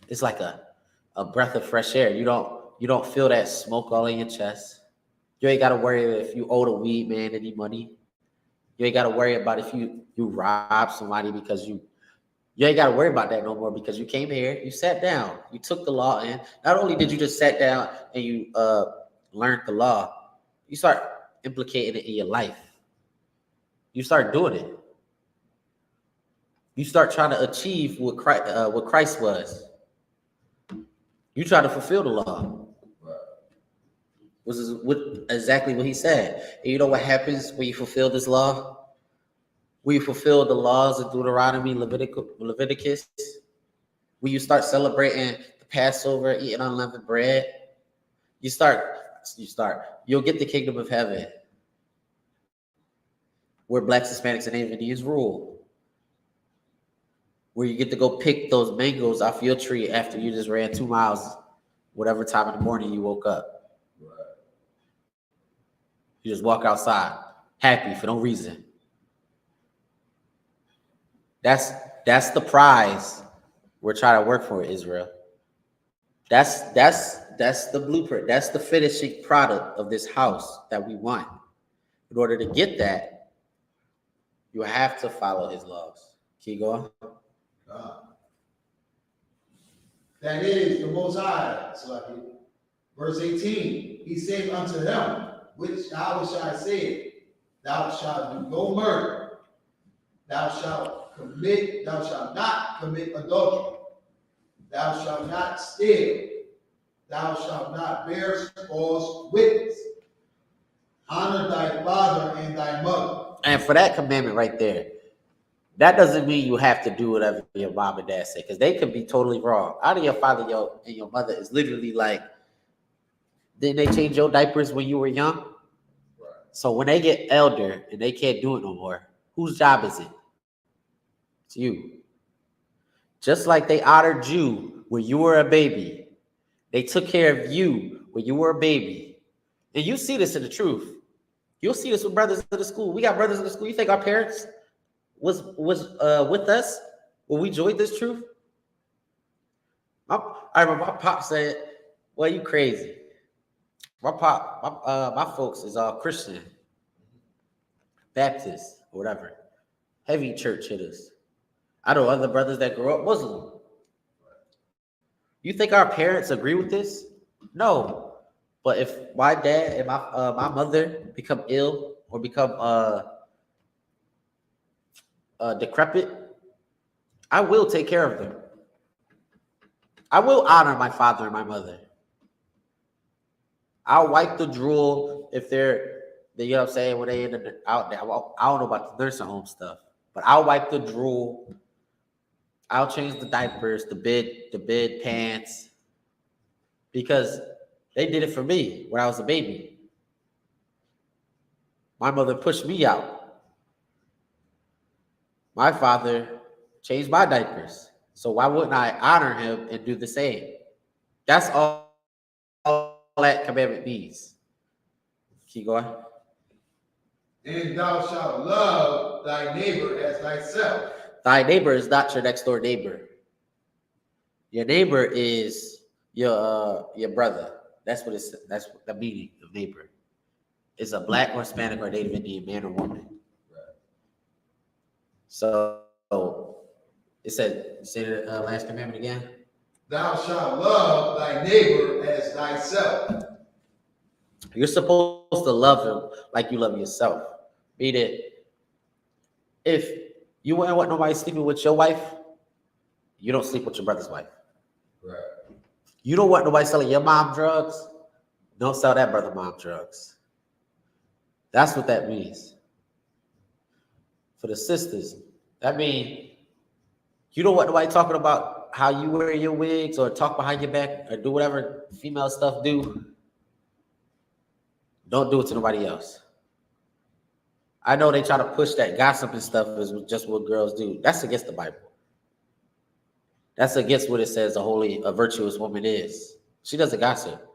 It's like a breath of fresh air. You don't feel that smoke all in your chest. You ain't got to worry if you owe the weed man any money. You ain't got to worry about if you rob somebody because you ain't got to worry about that no more because you came here, you sat down, you took the law in. Not only did you just sat down and you learned the law, you start implicating it in your life. You start doing it. You start trying to achieve what Christ was. You try to fulfill the law. This is exactly what he said. And you know what happens when you fulfill this law? Will you fulfill the laws of Deuteronomy, Leviticus? Will you start celebrating the Passover, eating unleavened bread? You start. You'll get the kingdom of heaven, where blacks, Hispanics, and Indians rule. Where you get to go pick those mangoes off your tree after you just ran 2 miles, whatever time in the morning you woke up. Right. You just walk outside, happy for no reason. That's the prize we're trying to work for, Israel. That's the blueprint. That's the finishing product of this house that we want. In order to get that, you have to follow his laws. Keep going. That is the Most High. Verse 18, he said unto him, which thou shalt say, thou shalt do no murder, thou shalt not commit adultery, thou shalt not steal, thou shalt not bear false witness, honor thy father and thy mother. And for that commandment right there, that doesn't mean you have to do whatever your mom and dad say, because they could be totally wrong. Out of your father and your mother is literally like, didn't they change your diapers when you were young? Right. So when they get elder and they can't do it no more, whose job is it? It's you. Just like they honored you when you were a baby, they took care of you when you were a baby. And you see this in the truth. You'll see this with brothers in the school. We got brothers in the school. You think our parents was with us when we joined this truth? I remember my pop said, well, you crazy. My folks is all Christian, Baptist, or whatever. Heavy church hitters. I know other brothers that grew up Muslim. You think our parents agree with this? No. But if my dad and my mother become ill or become decrepit, I will take care of them. I will honor my father and my mother. I'll wipe the drool if they're, you know what I'm saying, when they out there. I don't know about the nursing home stuff, but I'll wipe the drool. I'll change the diapers, the bed pants, because they did it for me when I was a baby. My mother pushed me out. My father changed my diapers. So why wouldn't I honor him and do the same? That's all that commandment means. Keep going. And thou shalt love thy neighbor as thyself. Thy neighbor is not your next door neighbor. Your neighbor is your brother. That's what the meaning of neighbor. It's a black or Hispanic or Native Indian man or woman. Right. So it said, say the last commandment again. Thou shalt love thy neighbor as thyself. You're supposed to love him like you love yourself. Meaning, if you wouldn't want nobody sleeping with your wife, you don't sleep with your brother's wife. Right. You don't want nobody selling your mom drugs, don't sell that brother mom drugs. That's what that means. For the sisters, that means you don't want nobody talking about how you wear your wigs or talk behind your back or do whatever female stuff do. Don't do it to nobody else. I know they try to push that gossip and stuff is just what girls do. That's against the Bible. That's against what it says a virtuous woman is. She doesn't gossip.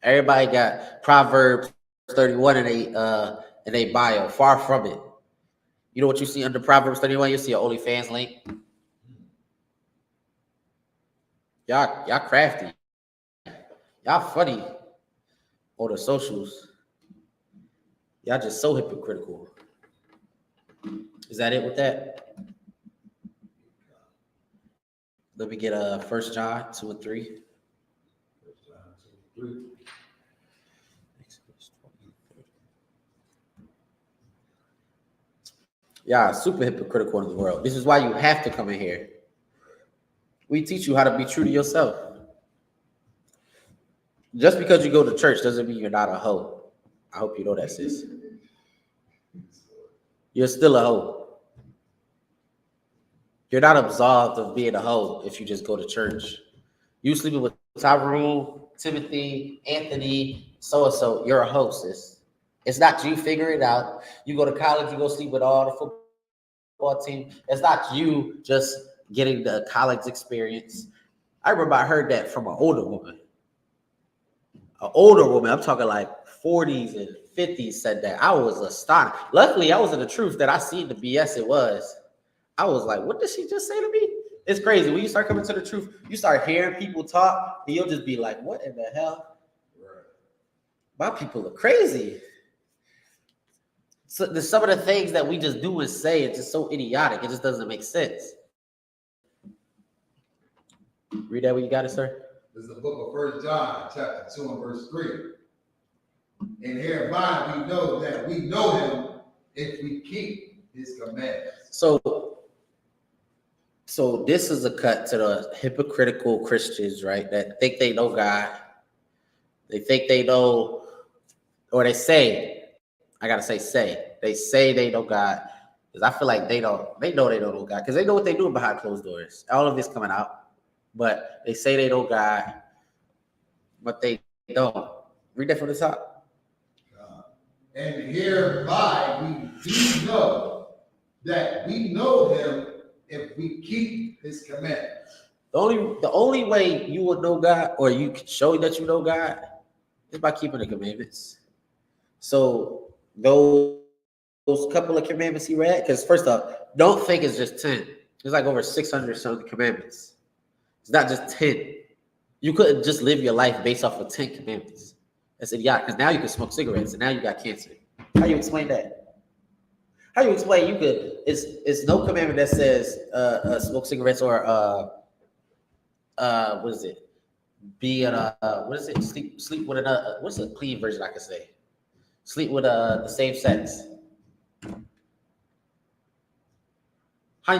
Everybody got Proverbs 31 in they bio. Far from it. You know what you see under Proverbs 31? You see an OnlyFans link. Y'all crafty. Y'all funny on the socials. Y'all just so hypocritical. Is that it with that? Let me get 1 John 2 and 3. 1 John 2 and 3. Yeah, super hypocritical in the world. This is why you have to come in here. We teach you how to be true to yourself. Just because you go to church doesn't mean you're not a hoe. I hope you know that, sis. you're still a hoe. You're not absolved of being a hoe if you just go to church. You sleeping with Tyrone, Timothy, Anthony, so-and-so, you're a hostess. It's not you figuring it out. You go to college, you go sleep with all the football team. It's not you just getting the college experience. I remember I heard that from an older woman. An older woman, I'm talking like 40s and 50s, said that. I was astonished. Luckily, I was in the truth that I seen the BS it was. I was like, what did she just say to me? It's crazy. When you start coming to the truth, you start hearing people talk, and you'll just be like, what in the hell? Right. My people are crazy. So some of the things that we just do and say, it's just so idiotic. It just doesn't make sense. Read that when you got it, sir. This is the book of 1 John, chapter 2 and verse 3. And hereby we know that we know him if we keep his commandments. So this is a cut to the hypocritical Christians, right? That think they know God. They think they know, or they say, I gotta say, they say they know God. Because I feel like they know they don't know God. Because they know what they do behind closed doors. All of this coming out. But they say they know God, but they don't. Read that from the top. And hereby we do know that we know him if we keep his commandments. The only way you will know God, or you can show that you know God, is by keeping the commandments. So those couple of commandments he read, because first off, don't think it's just 10. There's like over 600 something commandments. It's not just 10. You couldn't just live your life based off of 10 commandments. That's idiotic, because now you can smoke cigarettes and now you got cancer. How you explain that? How you explain you could, it's no commandment that says smoke cigarettes or what is it? Be in what is it? Sleep with another, what's a clean version I could say? Sleep with the same sex. How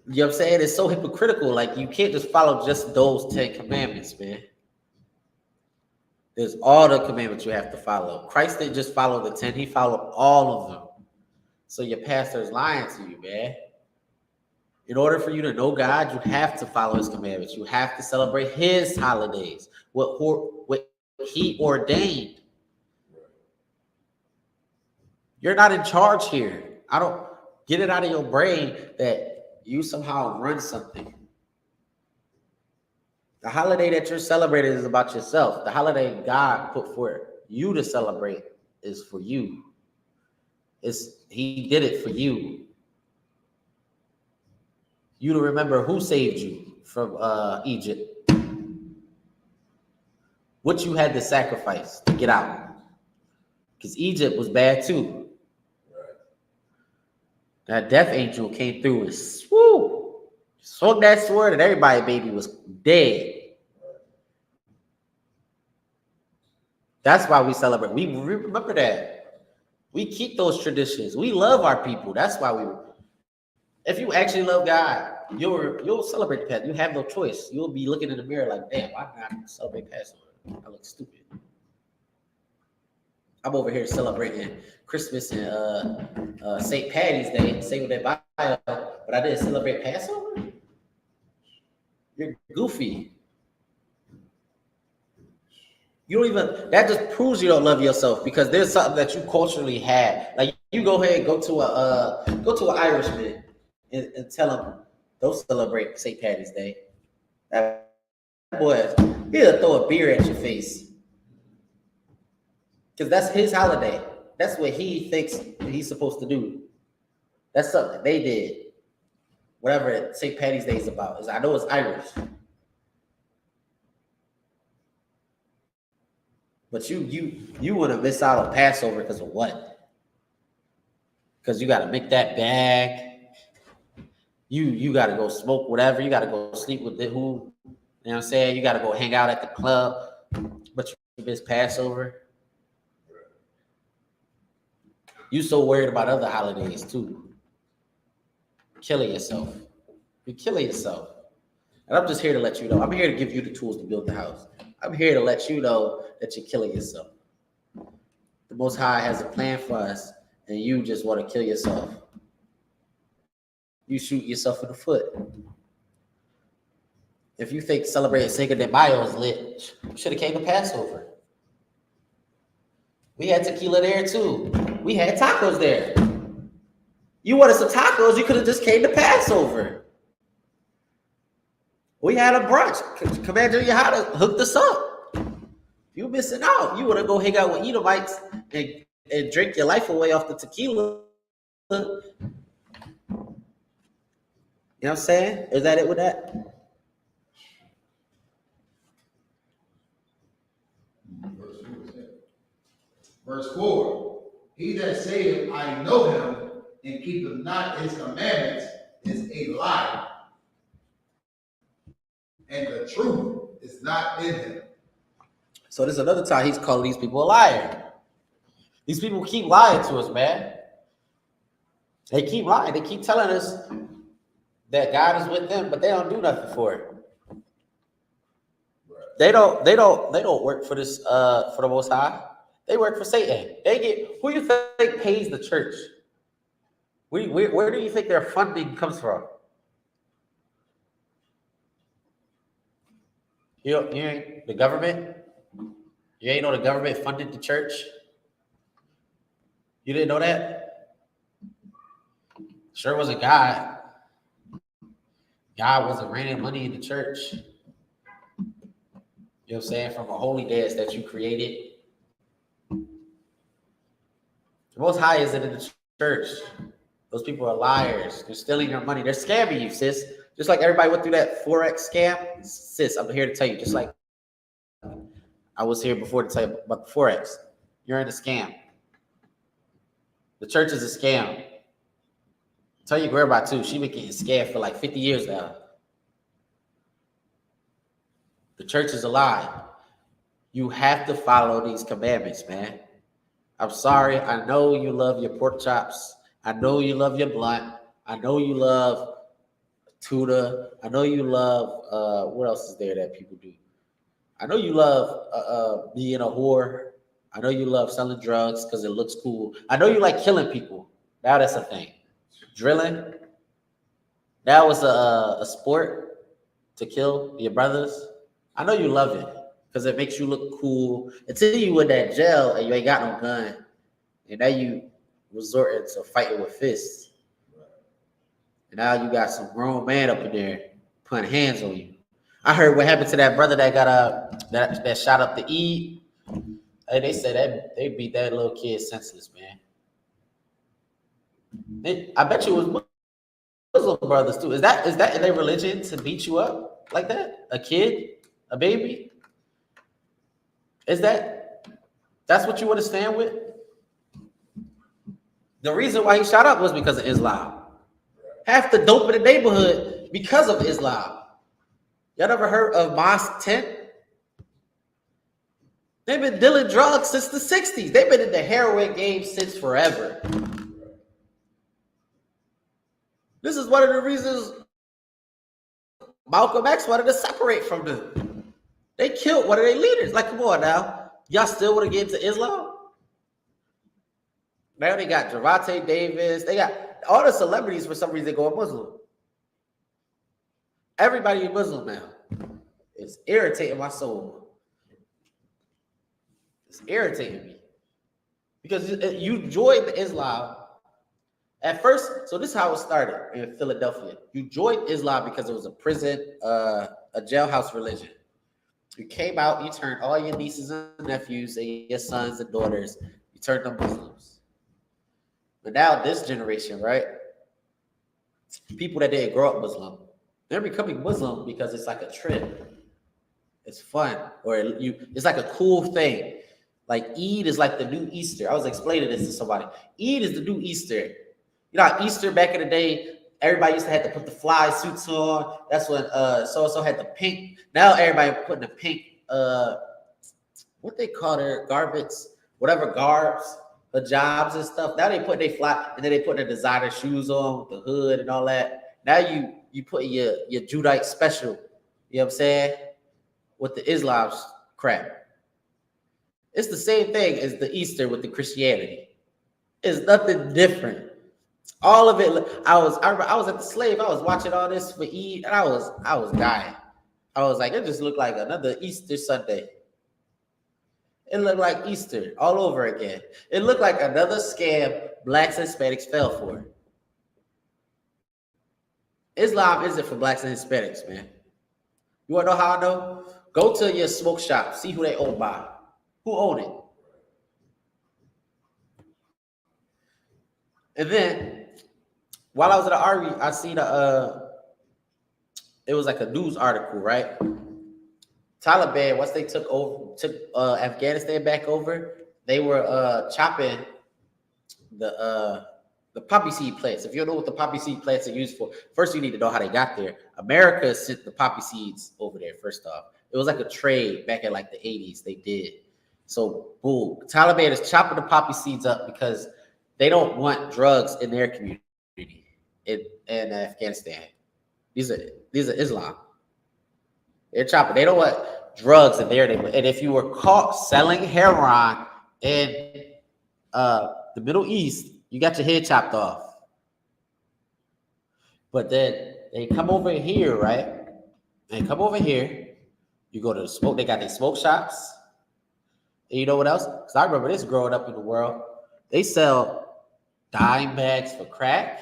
you know what I'm saying? It's so hypocritical. Like, you can't just follow just those 10 commandments, man. There's all the commandments you have to follow. Christ didn't just follow the 10, he followed all of them. So your pastor is lying to you, man. In order for you to know God, you have to follow his commandments. You have to celebrate his holidays, what he ordained. You're not in charge here. I don't get it out of your brain that you somehow run something. The holiday that you're celebrating is about yourself. The holiday God put for you to celebrate is for you. He did it for you. You to remember who saved you from Egypt. What you had to sacrifice to get out. Because Egypt was bad too. That death angel came through and swung that sword, and everybody, baby, was dead. That's why we celebrate. We remember that. We keep those traditions. We love our people. That's why if you actually love God, you'll celebrate the Passover. You have no choice. You'll be looking in the mirror like, damn, why not celebrate Passover? I look stupid. I'm over here celebrating Christmas and St. Patty's Day, same with that bio, but I didn't celebrate Passover? You're goofy. You don't even, that just proves you don't love yourself, because there's something that you culturally have. Like, you go ahead and go to an Irishman and tell him, don't celebrate St. Patty's Day. That boy, he'll throw a beer at your face. Because that's his holiday. That's what he thinks he's supposed to do. That's something they did. Whatever St. Patty's Day is about. I know it's Irish. But you want to miss out on Passover because of what? Because you got to make that bag. You got to go smoke whatever. You got to go sleep with who. You know what I'm saying? You got to go hang out at the club. But you miss Passover. You so worried about other holidays too. Killing yourself. You're killing yourself. And I'm just here to let you know. I'm here to give you the tools to build the house. I'm here to let you know that you're killing yourself. the Most High has a plan for us, and you just want to kill yourself. You shoot yourself in the foot. If you think celebrating Cinco de Mayo is lit, you should have came to Passover. We had tequila there too. We had tacos there. You wanted some tacos, you could have just came to Passover. We had a brunch. Commander Yahada hooked us up. You missing out. You want to go hang out with Edomites and drink your life away off the tequila. You know what I'm saying? Is that it with that? Verse 4, he that saith, I know him, and keepeth not his commandments, is a liar, and the truth is not in him. So there's another time he's calling these people a liar. These people keep lying to us, man. They keep lying. They keep telling us that God is with them, but they don't do nothing for it. They don't work for this for the Most High. They work for Satan. They get, who you think pays the church? Where do you think their funding comes from? You ain't the government. You ain't know the government funded the church. You didn't know that? Sure wasn't God. God wasn't raining money in the church. You know what I'm saying? From a holy dance that you created. The Most High isn't in the church. Those people are liars. They're stealing your money. They're scamming you, sis. Just like everybody went through that Forex scam. Sis, I'm here to tell you, just like I was here before to tell you about the Forex. You're in a scam. The church is a scam. Tell your grandma too. She been getting scammed for like 50 years now. The church is a lie. You have to follow these commandments, man. I'm sorry. I know you love your pork chops. I know you love your blunt. I know you love tuna. I know you love, what else is there that people do? I know you love being a whore. I know you love selling drugs because it looks cool. I know you like killing people. Now that's a thing. Drilling. That was a sport to kill your brothers. I know you love it because it makes you look cool. Until you in that jail and you ain't got no gun. And now you resorting to fighting with fists. And now you got some grown man up in there putting hands on you. I heard what happened to that brother that got that shot up the Eid. Hey, they said that they beat that little kid senseless, man. I bet you it was Muslim brothers too. Is that in their religion to beat you up like that? A kid, a baby? That's what you want to stand with? The reason why he shot up was because of Islam. Half the dope in the neighborhood because of Islam. Y'all never heard of Mosque 10? They've been dealing drugs since the 60s. They've been in the heroin game since forever. This is one of the reasons Malcolm X wanted to separate from them. They killed one of their leaders. Like, come on now. Y'all still want to get into Islam? Now they got Javante Davis. They got all the celebrities for some reason going Muslim. Everybody is Muslim now. It's irritating my soul. It's irritating me. Because you joined Islam at first. So this is how it started in Philadelphia. You joined Islam because it was a prison, a jailhouse religion. You came out, you turned all your nieces and nephews and your sons and daughters, you turned them Muslims. But now this generation, right? People that didn't grow up Muslim, they're becoming Muslim because it's like a trend. It's fun. Or it's like a cool thing. Like Eid is like the new Easter. I was explaining this to somebody. Eid is the new Easter. You know how Easter back in the day, everybody used to have to put the fly suits on. That's when so-and-so had the pink. Now everybody putting the pink, what they call their garments, whatever garbs, hijabs and stuff. Now they put their fly, and then they put their designer shoes on with the hood and all that. Now you put your Judite special, you know what I'm saying, with the Islam crap. It's the same thing as the Easter with the Christianity. It's nothing different. All of it. I was at the slave. I was watching all this for Eid, and I was dying. I was like, it just looked like another Easter Sunday. It looked like Easter all over again. It looked like another scam blacks and Hispanics fell for. Islam isn't for blacks and Hispanics, man. You want to know how I know? Go to your smoke shop. See who they own by. Who own it? And then, while I was at the army, I seen it was like a news article, right? Taliban, once they took Afghanistan back over, they were chopping the poppy seed plants. If you don't know what the poppy seed plants are used for, first you need to know how they got there. America sent the poppy seeds over there, first off. It was like a trade back in like the 80s they did. So, boom. Taliban is chopping the poppy seeds up because they don't want drugs in their community in Afghanistan. These are Islam. They're chopping. They don't want drugs in there. And if you were caught selling heroin in the Middle East, you got your head chopped off. But then they come over here, right? They come over here. You go to the smoke. They got their smoke shops. And you know what else? Because I remember this growing up in the world. They sell dime bags for crack.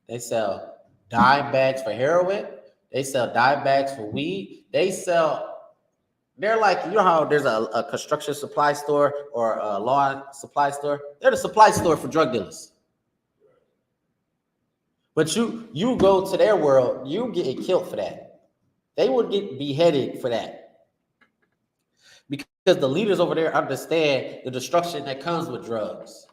They sell dime bags for heroin. They sell dime bags for weed. They're like, you know how there's a construction supply store or a lawn supply store? They're the supply store for drug dealers. But you go to their world, you get killed for that. They would get beheaded for that. Because the leaders over there understand the destruction that comes with drugs.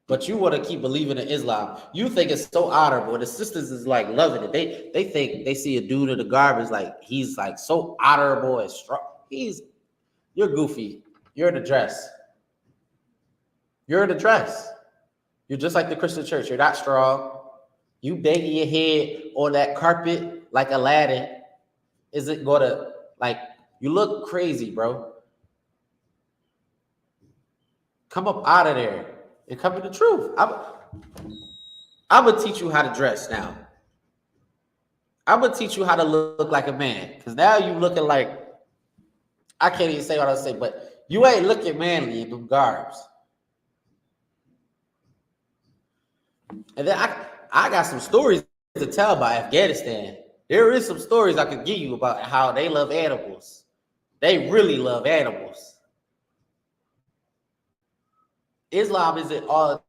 But you want to keep believing in Islam. You think it's so honorable. The sisters is like loving it. They think they see a dude in the garbage like he's like so honorable and strong. You're goofy. You're in a dress. You're in a dress. You're just like the Christian church. You're not strong. You banging your head on that carpet like Aladdin isn't gonna like. You look crazy, bro. Come up out of there and come to the truth. I'm gonna teach you how to dress now. I'm gonna teach you how to look like a man. Because now you looking like, I can't even say what I say, but you ain't looking manly in them garbs. And then I got some stories to tell about Afghanistan. There is some stories I could give you about how they love animals. They really love animals. Islam isn't all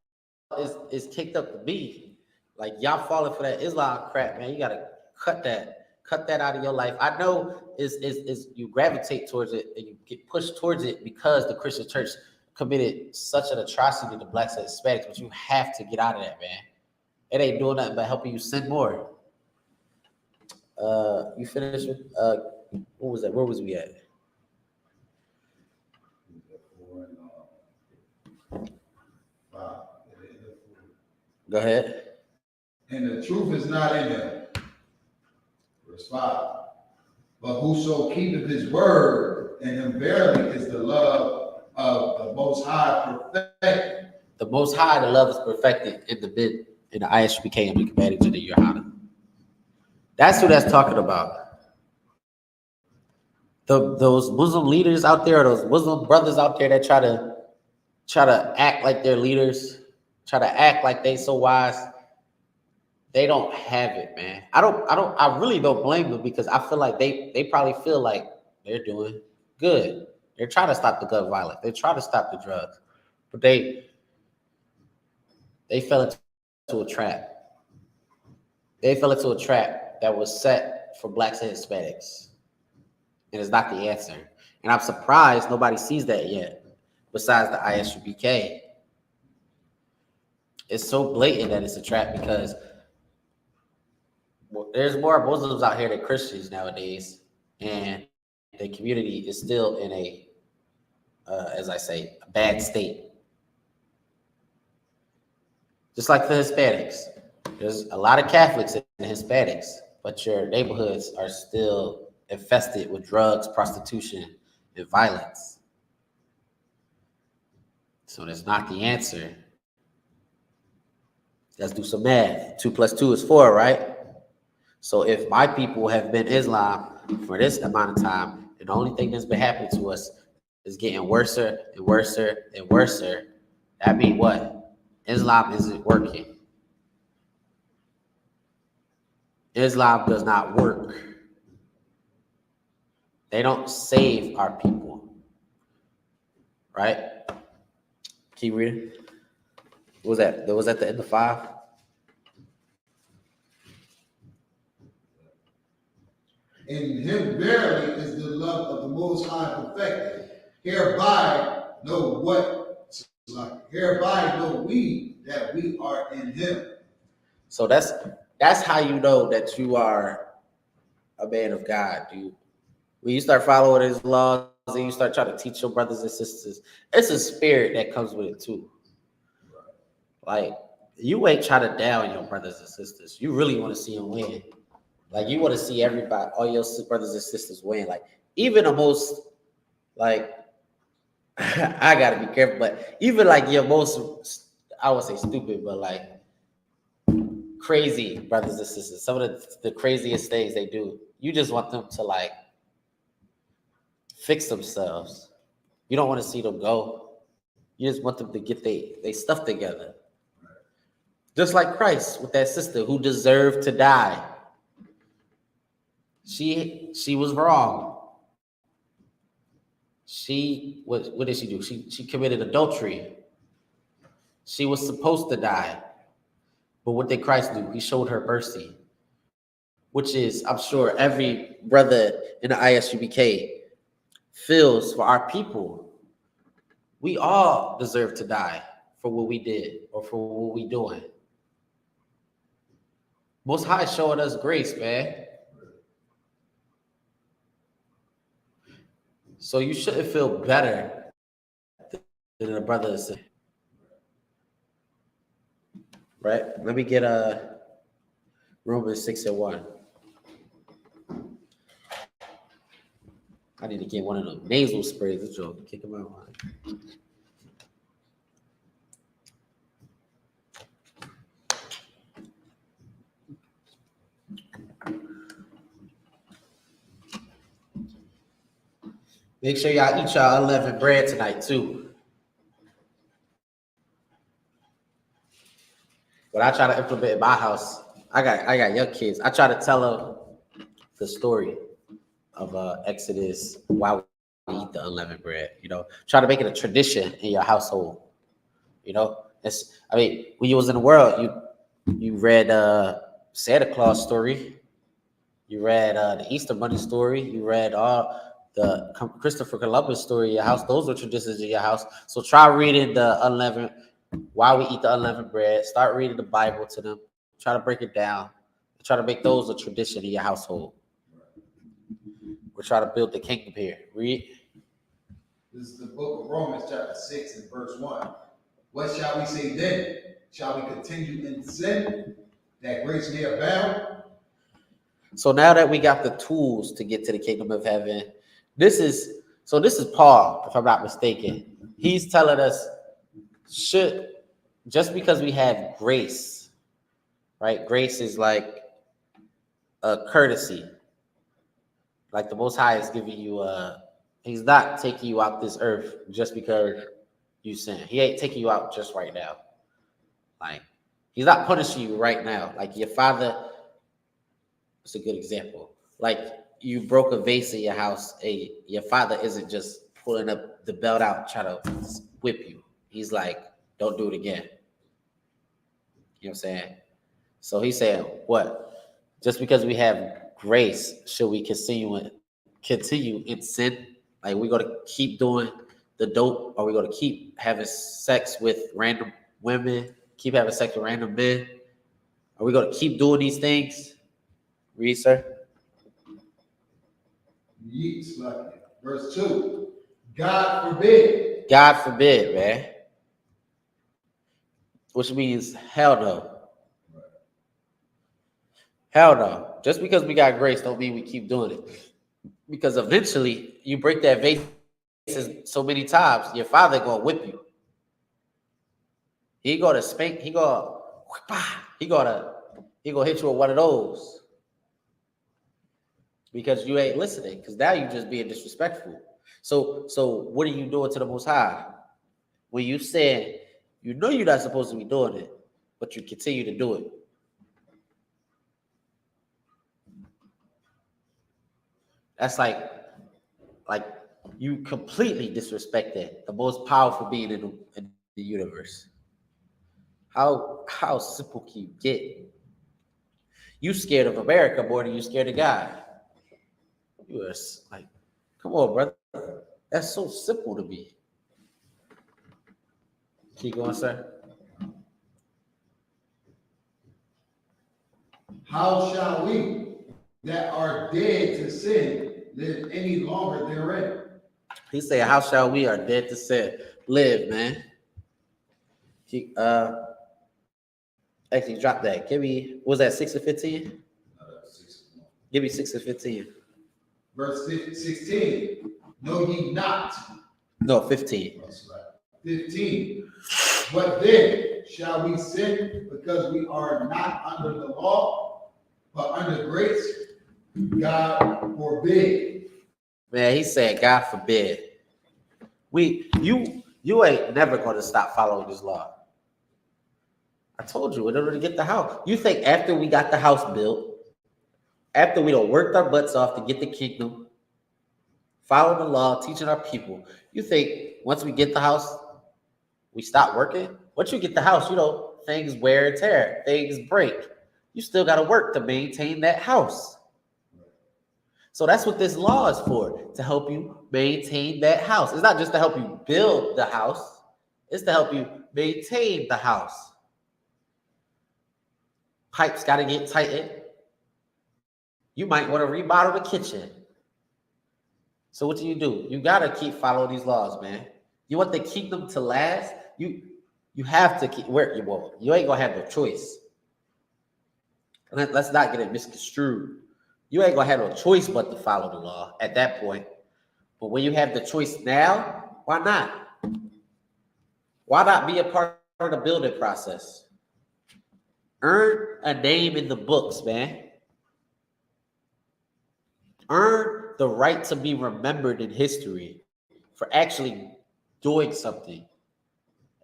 is kicked up to be. Like y'all falling for that Islam crap, man. You gotta cut that out of your life. I know is you gravitate towards it and you get pushed towards it because the Christian church committed such an atrocity to blacks and Hispanics, but you have to get out of that, man. It ain't doing nothing but helping you sin more. You finished with what was that? Where was we at? Go ahead. And the truth is not in them. Verse 5. But whoso keepeth his word, and him verily is the love of the Most High perfected. The Most High, the love is perfected in the Isupk and the commanding to the Yohana. That's who that's talking about. Those Muslim leaders out there, those Muslim brothers out there that try to act like they're leaders, try to act like they so wise. They don't have it, man. I really don't blame them because I feel like they probably feel like they're doing good. They're trying to stop the gun violence. They're trying to stop the drugs, but they fell into a trap. They fell into a trap that was set for blacks and Hispanics, and it's not the answer. And I'm surprised nobody sees that yet, besides the Isupk. It's so blatant that it's a trap because there's more Muslims out here than Christians nowadays, and the community is still in a, as I say, a bad state. Just like the Hispanics. There's a lot of Catholics and Hispanics, but your neighborhoods are still infested with drugs, prostitution, and violence. So that's not the answer. Let's do some math. 2 plus 2 is 4, right? So if my people have been Islam for this amount of time, and the only thing that's been happening to us is getting worse and worse and worse, that means what? Islam isn't working. Islam does not work. They don't save our people. Right? Keep reading. What was that? That was at the end of 5? In him verily is the love of the Most High perfected. Hereby know we that we are in him. So that's how you know that you are a man of God, dude. When you start following his laws and you start trying to teach your brothers and sisters, it's a spirit that comes with it too. Like, you ain't trying to down your brothers and sisters. You really want to see them win. Like, you want to see everybody, all your brothers and sisters win. Like, even the most, like, I gotta be careful, but even like your most, I would say stupid, but like crazy brothers and sisters, some of the craziest things they do, you just want them to like fix themselves. You don't want to see them go. You just want them to get they stuff together. Just like Christ with that sister who deserved to die. She was wrong. What did she do? She committed adultery. She was supposed to die. But what did Christ do? He showed her mercy, which is, I'm sure, every brother in the Isupk feels for our people. We all deserve to die for what we did or for what we doing. Most High showing us grace, man. So you shouldn't feel better than a brother or sister. Right? Let me get Romans 6:1. I need to get one of them nasal sprays. This joke, kick them out. Make sure y'all eat y'all unleavened bread tonight too. What I try to implement in my house, I got young kids. I try to tell them the story of Exodus, why we eat the unleavened bread. You know, try to make it a tradition in your household. You know, when you was in the world, you read Santa Claus story, you read the Easter Bunny story, you read all the Christopher Columbus story in your house. Those are traditions in your house. So try reading the unleavened, why we eat the unleavened bread. Start reading the Bible to them. Try to break it down. Try to make those a tradition in your household. We're trying to build the kingdom here. Read. This is the book of Romans, chapter 6 and verse 1. What shall we say then? Shall we continue in sin that grace may abound? So now that we got the tools to get to the kingdom of heaven, this is Paul, if I'm not mistaken. He's telling us, just because we have grace, right? Grace is like a courtesy. Like the Most High is giving you he's not taking you out this earth just because you sin. He ain't taking you out just right now. Like, he's not punishing you right now. Like your father, it's a good example. Like you broke a vase in your house, your father isn't just pulling up the belt out trying to whip you. He's like, don't do it again. You know what I'm saying? So he's saying, what? Just because we have grace, should we continue in sin? Like we're gonna keep doing the dope, or we're gonna keep having sex with random women, keep having sex with random men? Are we gonna keep doing these things? Read, sir. Verse 2. God forbid. God forbid, man. Which means hell no. Hell no. Just because we got grace don't mean we keep doing it. Because eventually you break that vase so many times, your father gonna whip you. He gonna spank, he gonna hit you with one of those. Because you ain't listening, because now you just being disrespectful. So what are you doing to the Most High? When you said you know you're not supposed to be doing it, but you continue to do it. That's like you completely disrespected the most powerful being in the universe. How simple can you get? You scared of America more than you scared of God. You are like, come on, brother. That's so simple to me. Keep going, sir. How shall we that are dead to sin live any longer therein? He said, how shall we are dead to sin live, man? Actually, drop that. Give me, was that 6 and 15? Give me 6 and 15. Verse 16. Know ye not? No, 15. That's right. 15. But then shall we sin because we are not under the law, but under grace? God forbid. Man, he said, God forbid. You ain't never going to stop following this law. I told you, in order to get the house. You think after we got the house built, after we done worked our butts off to get the kingdom, follow the law, teaching our people, you think once we get the house, we stop working? Once you get the house, things wear and tear, things break. You still got to work to maintain that house. So that's what this law is for, to help you maintain that house. It's not just to help you build the house. It's to help you maintain the house. Pipes got to get tightened. You might want to remodel the kitchen. So what do? You got to keep following these laws, man. You want the kingdom to last? You have to keep where you want. You ain't going to have no choice. Let's not get it misconstrued. You ain't going to have no choice but to follow the law at that point. But when you have the choice now, why not? Why not be a part of the building process? Earn a name in the books, man. Earn the right to be remembered in history for actually doing something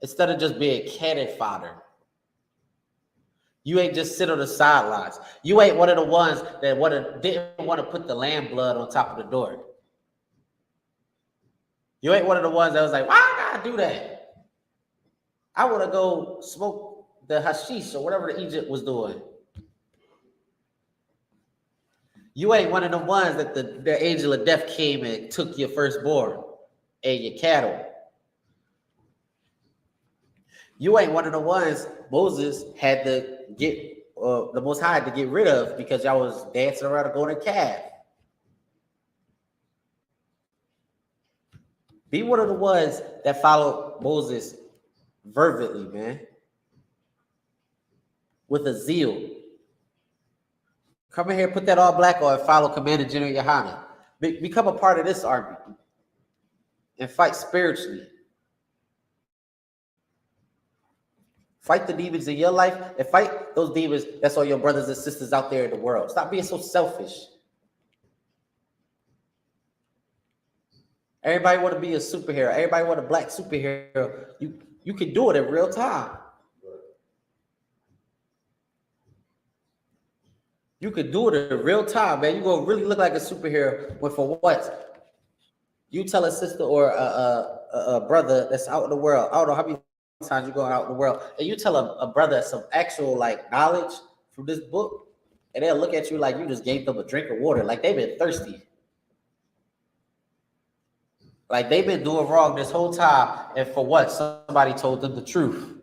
instead of just being cannon fodder. You ain't just sit on the sidelines. You ain't one of the ones that didn't want to put the lamb blood on top of the door. You ain't one of the ones that was like, why I gotta do that? I want to go smoke the hashish or whatever the Egypt was doing. You ain't one of the ones that the angel of death came and took your firstborn and your cattle. You ain't one of the ones Moses had to get, the Most High had to get rid of because y'all was dancing around a golden calf. Be one of the ones that followed Moses fervently, man, with a zeal. Come in here, put that all black on, and follow Commander General Yohana. Become a part of this army and fight spiritually. Fight the demons in your life and fight those demons that's all your brothers and sisters out there in the world. Stop being so selfish. Everybody want to be a superhero. Everybody want a black superhero. You can do it in real time. You could do it in real time, man. You're going to really look like a superhero when for what? You tell a sister or a brother that's out in the world, I don't know how many times you go out in the world, and you tell a brother some actual knowledge from this book, and they'll look at you like you just gave them a drink of water, like they've been thirsty. Like they've been doing wrong this whole time, and for what? Somebody told them the truth.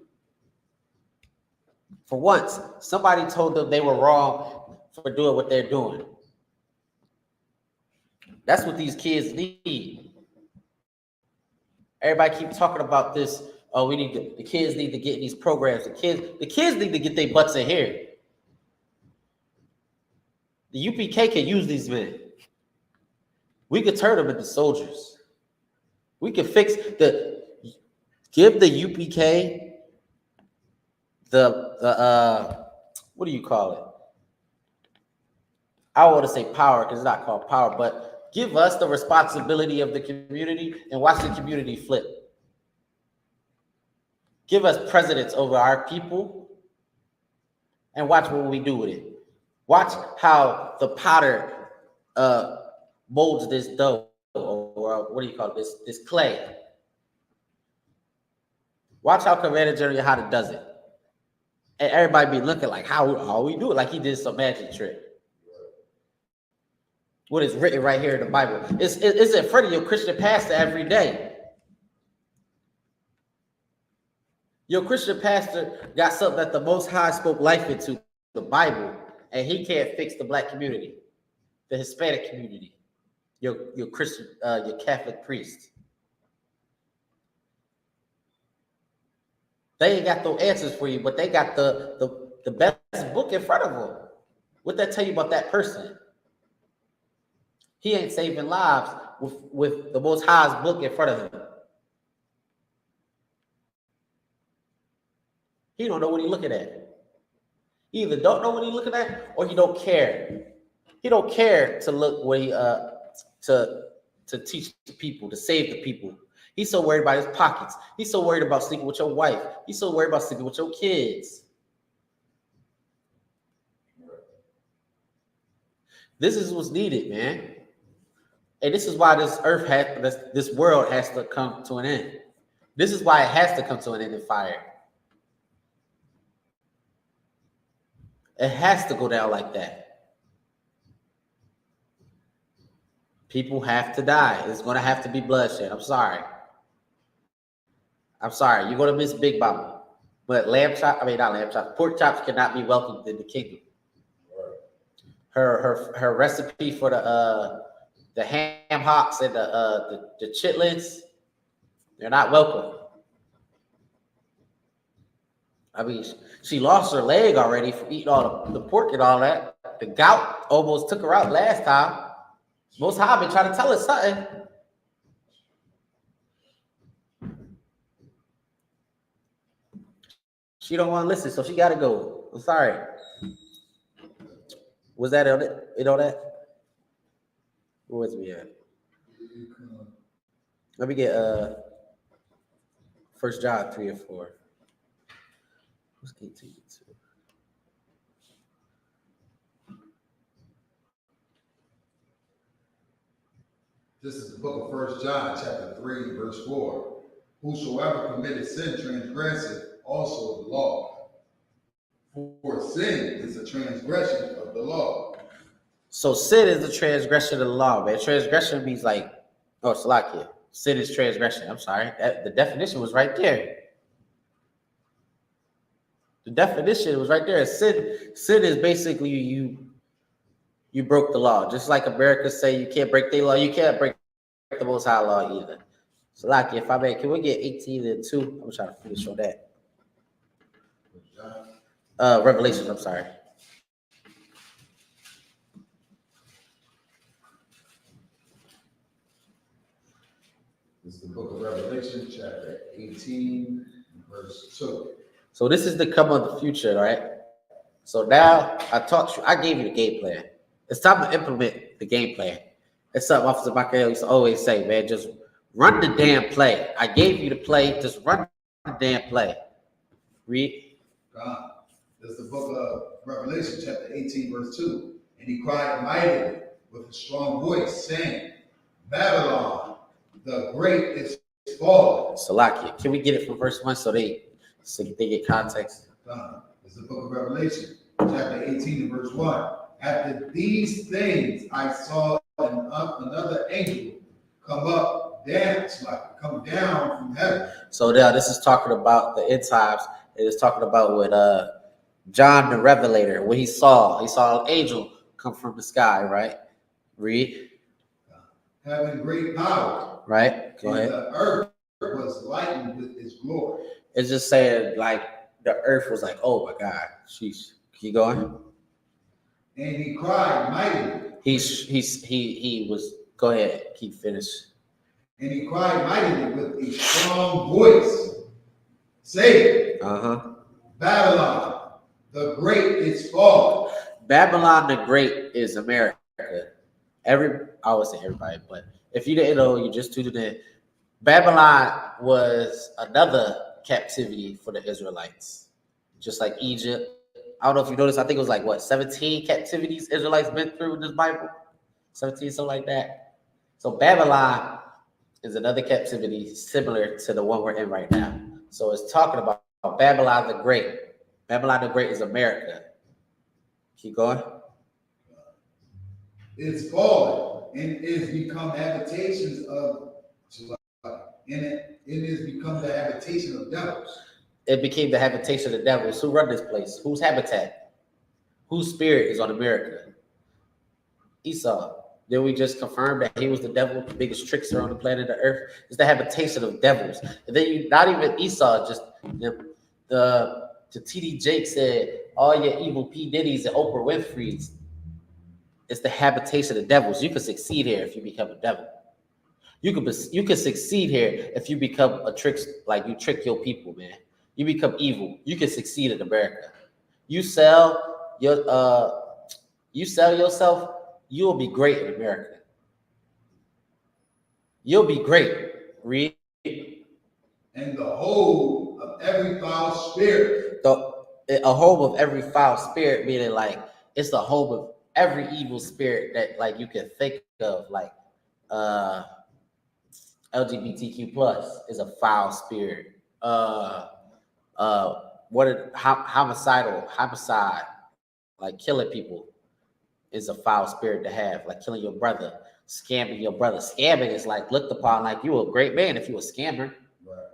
For once, somebody told them they were wrong for doing what they're doing. That's what these kids need. Everybody keep talking about this. Oh, the kids need to get in these programs. The kids need to get their butts in here. The UPK can use these men. We could turn them into soldiers. We could give the UPK the what do you call it? I want to say power because it's not called power, but give us the responsibility of the community and watch the community flip. Give us presidents over our people and watch what we do with it. Watch how the potter molds this dough, or what do you call it? This clay. Watch how Commander General Yahada does it. And everybody be looking like how we do it, like he did some magic trick. What is written right here in the Bible? It's in front of your Christian pastor every day. Your Christian pastor got something that the Most High spoke life into, the Bible, and he can't fix the Black community, the Hispanic community, your Christian, your Catholic priest. They ain't got no answers for you, but they got the best book in front of them. What that tell you about that person? He ain't saving lives with the Most High's book in front of him. He don't know what he's looking at. He either don't know what he's looking at, or he don't care. He don't care to look where he to teach the people, to save the people. He's so worried about his pockets. He's so worried about sleeping with your wife. He's so worried about sleeping with your kids. This is what's needed, man. And this is why this world has to come to an end. This is why it has to come to an end in fire. It has to go down like that. People have to die. It's going to have to be bloodshed. I'm sorry. You're going to miss Big Mama. But pork chops cannot be welcomed in the kingdom. Her recipe for the ham hocks and the chitlins, they're not welcome. I mean, she lost her leg already from eating all the pork and all that. The gout almost took her out last time. Most High been trying to tell us something. She don't want to listen, so she got to go. I'm sorry. Was that on it? You know that? Where was we at? Let me get 1 John 3 or 4. Let's get to it too. This is the book of 1 John, chapter 3, verse 4. Whosoever committed sin transgresseth also the law. For sin is a transgression of the law. So sin is the transgression of the law, man. Transgression means like, Salakia. Sin is transgression. I'm sorry. The definition was right there. The definition was right there. Sin is basically you broke the law. Just like America say you can't break their law, you can't break the Most High law either. Salakia, if I may, can we get 18 and 2? I'm trying to finish on that. Revelations, I'm sorry. This is the book of Revelation, chapter 18, verse 2. So this is the come of the future, right? So now I gave you the game plan. It's time to implement the game plan. It's something Officer Michael used to always say, man, just run the damn play. I gave you the play, just run the damn play. Read. God. This is the book of Revelation, chapter 18, verse 2. And he cried mightily with a strong voice, saying, Babylon, the great is fallen. Salakia, can we get it from verse 1 so they get context? This is the book of Revelation, chapter 18 and verse 1. After these things I saw another angel come down from heaven. So now this is talking about the end times. It is talking about what John the Revelator, when he saw an angel come from the sky, right? Read. Having great power. Right. Go ahead. The earth was lightened with his glory. It's just saying like the earth was like, oh my God. Sheesh. Keep going. And he cried mightily. He was Go ahead, keep finished. And he cried mightily with a strong voice, saying, Babylon, the great is fallen. Babylon the Great is America. I would say everybody, but if you didn't know, you just tuned in. Babylon was another captivity for the Israelites, just like Egypt. I don't know if you noticed. I think it was like 17 captivities Israelites been through in this Bible, 17, something like that. So Babylon is another captivity similar to the one we're in right now. So it's talking about Babylon the Great. Babylon the Great is America. Keep going. It's fallen and is become habitations of, and it is become the habitation of devils. It became the habitation of devils. Who run this place? Whose habitat? Whose spirit is on America? Esau. Then we just confirmed that he was the devil, the biggest trickster on the planet of Earth. It's the habitation of devils. And then you, not even Esau, just the TD Jake said, all your evil P. Diddy's and Oprah Winfrey's. It's the habitation of devils. You can succeed here if you become a devil. You can succeed here if you become a trick, like you trick your people, man. You become evil. You can succeed in America. You sell yourself, you'll be great in America. You'll be great. Read. And the whole of every foul spirit. A home of every foul spirit, meaning like it's the home of every evil spirit that like you can think of, like LGBTQ plus is a foul spirit. Homicide, like killing people is a foul spirit to have, like killing your brother, scamming your brother. Scamming is like looked upon like you a great man if you a scammer. Right.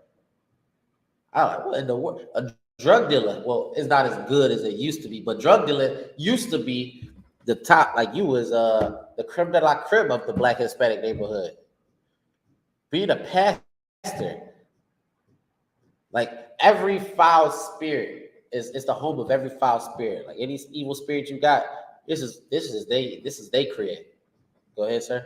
I like, what in the world? A drug dealer, well, it's not as good as it used to be, but drug dealer used to be the top, like you was the creme de la creme of the Black Hispanic neighborhood. Being a pastor, like every foul spirit is the home of every foul spirit. Like any evil spirit you got, this is they create. Go ahead, sir.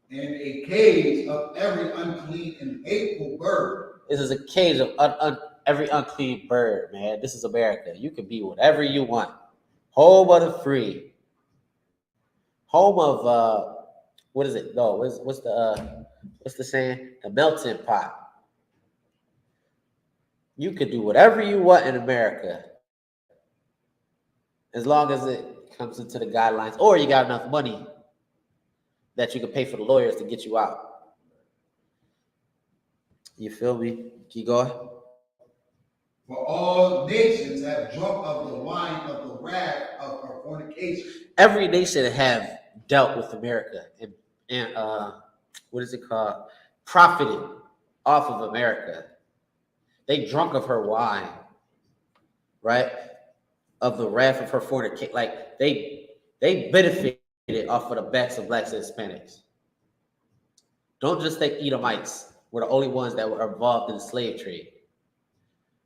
And a cage of every unclean and hateful bird. This is a cage of every unclean bird, man. This is America. You can be whatever you want. Home of the free. Home of what is it? No, what's the saying? The melting pot. You could do whatever you want in America, as long as it comes into the guidelines, or you got enough money that you can pay for the lawyers to get you out. You feel me? Keep going. For all nations have drunk of the wine of the wrath of her fornication. Every nation have dealt with America and what is it called? Profited off of America. They drunk of her wine, right? Of the wrath of her fornication. Like they benefited off of the backs of blacks and Hispanics. Don't just think Edomites were the only ones that were involved in the slave trade.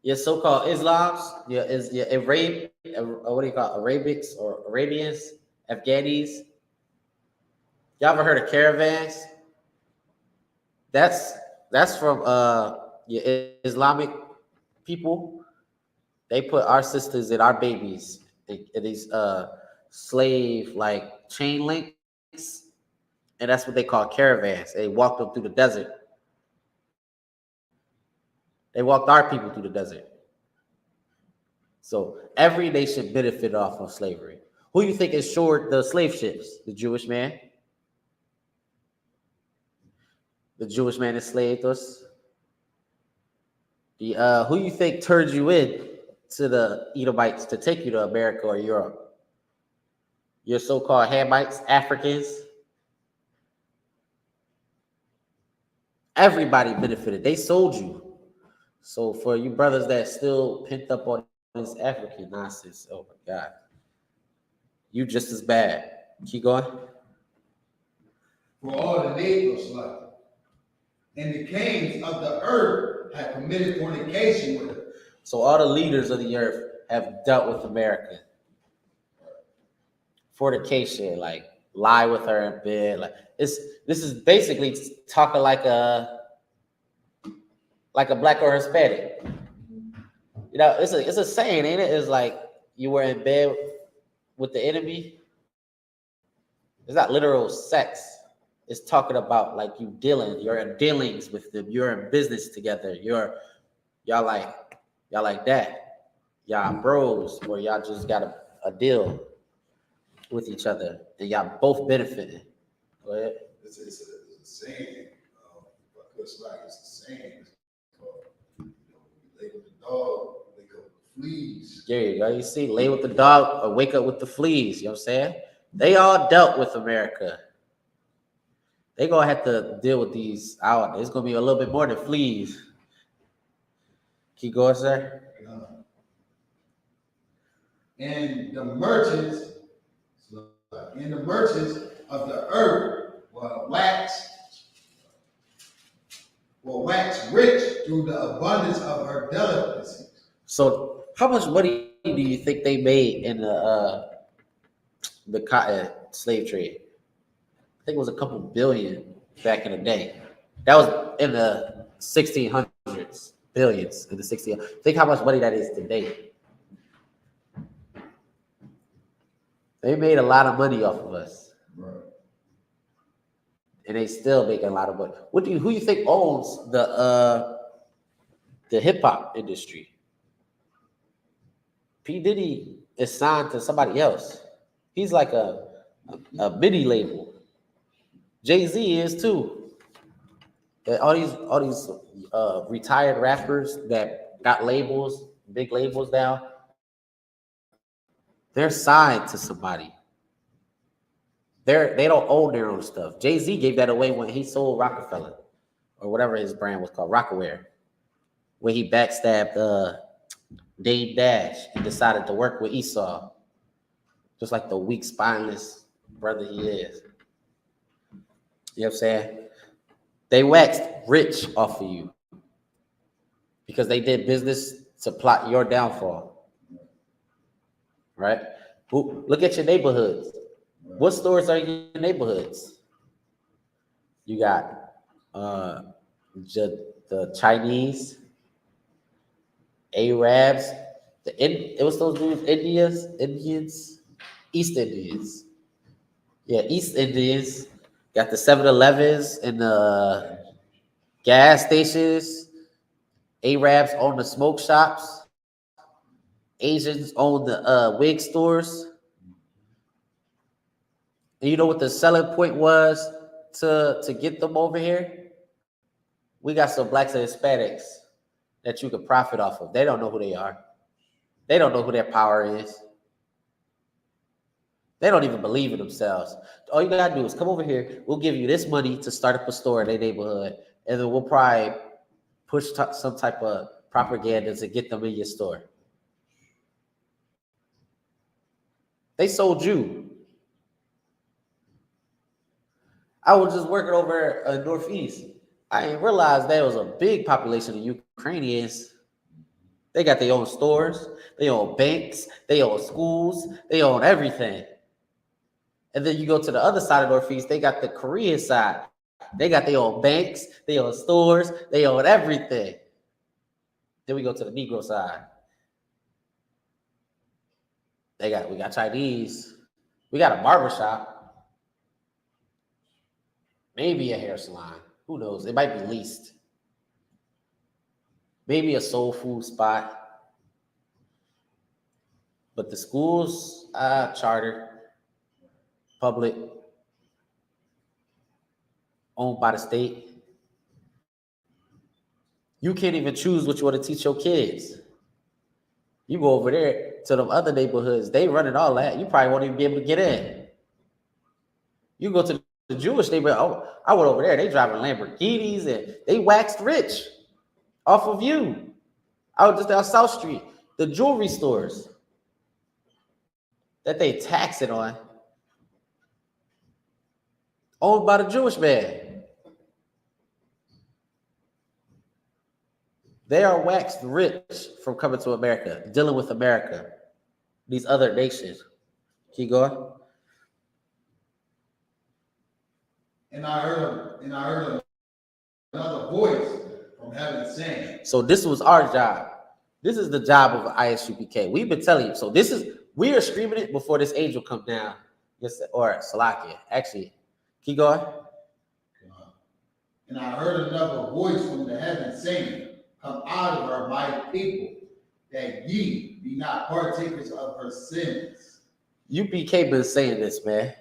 Your so-called Islams, your what do you call it? Arabics or Arabians, Afghanis. Y'all ever heard of caravans? That's from your Islamic people. They put our sisters and our babies in these slave like chain links, and that's what they call caravans. They walked them through the desert. They walked our people through the desert. So every nation benefited off of slavery. Who you think insured the slave ships? The Jewish man. The Jewish man enslaved us. Who you think turned you in to the Edomites to take you to America or Europe? Your so-called Hamites, Africans. Everybody benefited. They sold you. So for you brothers that still pent up on this African nonsense, oh my God, you just as bad. Keep going. For all the neighbors, like, and the kings of the earth have committed fornication with her. So all the leaders of the earth have dealt with America. Fornication, like lie with her in bed. Like this is basically talking like a black or Hispanic. You know, it's a saying, ain't it? It's like you were in bed with the enemy. It's not literal sex. It's talking about like you're in dealings with them. You're in business together. Y'all like that. Y'all bros, or y'all just got a deal with each other, and y'all both benefiting. Go ahead. It's a saying. It's like it's a saying. It's called, lay with the dog, wake up with the fleas. There you go. You see, lay with the dog or wake up with the fleas. You know what I'm saying? They all dealt with America. They gonna have to deal with these out. It's gonna be a little bit more than fleas. Keep going, sir. And the merchants, of the earth will wax rich through the abundance of her delicacies. So, how much money do you think they made in the cotton slave trade? I think it was a couple billion back in the day. That was in the 1600s, billions in the 1600s. Think how much money that is today. They made a lot of money off of us. Right. And they still making a lot of money. Who you think owns the hip hop industry? P. Diddy is signed to somebody else. He's like a mini label. Jay-Z is too. All these retired rappers that got labels, big labels now, they're signed to somebody. They don't own their own stuff. Jay-Z gave that away when he sold Rockefeller, or whatever his brand was called, Rockaware, when he backstabbed Dame Dash and decided to work with Esau, just like the weak, spineless brother he is. You know what I'm saying? They waxed rich off of you because they did business to plot your downfall. Right? Look at your neighborhoods. What stores are in your neighborhoods? You got the Chinese, Arabs, it was those dudes, Indians, East Indians. Yeah, East Indians. Got the 7-Elevens and the gas stations. Arabs own the smoke shops. Asians own the wig stores. And you know what the selling point was to get them over here? We got some blacks and Hispanics that you could profit off of. They don't know who they are. They don't know who their power is. They don't even believe in themselves. All you gotta do is come over here. We'll give you this money to start up a store in their neighborhood, and then we'll probably push some type of propaganda to get them in your store. They sold you. I was just working over in Northeast. I didn't realize there was a big population of Ukrainians. They got their own stores, they own banks, they own schools, they own everything. And then you go to the other side of Northeast, they got the Korean side. They got their own banks, they own stores, they own everything. Then we go to the Negro side. We got Chinese. We got a barbershop. Maybe a hair salon. Who knows? It might be leased. Maybe a soul food spot. But the schools, chartered, public, owned by the state. You can't even choose what you want to teach your kids. You go over there to them other neighborhoods, they running all that. You probably won't even be able to get in. You go to the Jewish neighborhood. Oh, I went over there. They driving Lamborghinis and they waxed rich off of you. I was just down South Street. The jewelry stores that they tax it on, owned by the Jewish man. They are waxed rich from coming to America, dealing with America, these other nations. Keep going. And I heard another voice from heaven saying. So this was our job. This is the job of ISUPK. We've been telling you. So we are streaming it before this angel come down. Yes, or Salakia. Actually, keep going. And I heard another voice from the heaven saying, come out of her, my people, that ye be not partakers of her sins. UPK been saying this, man.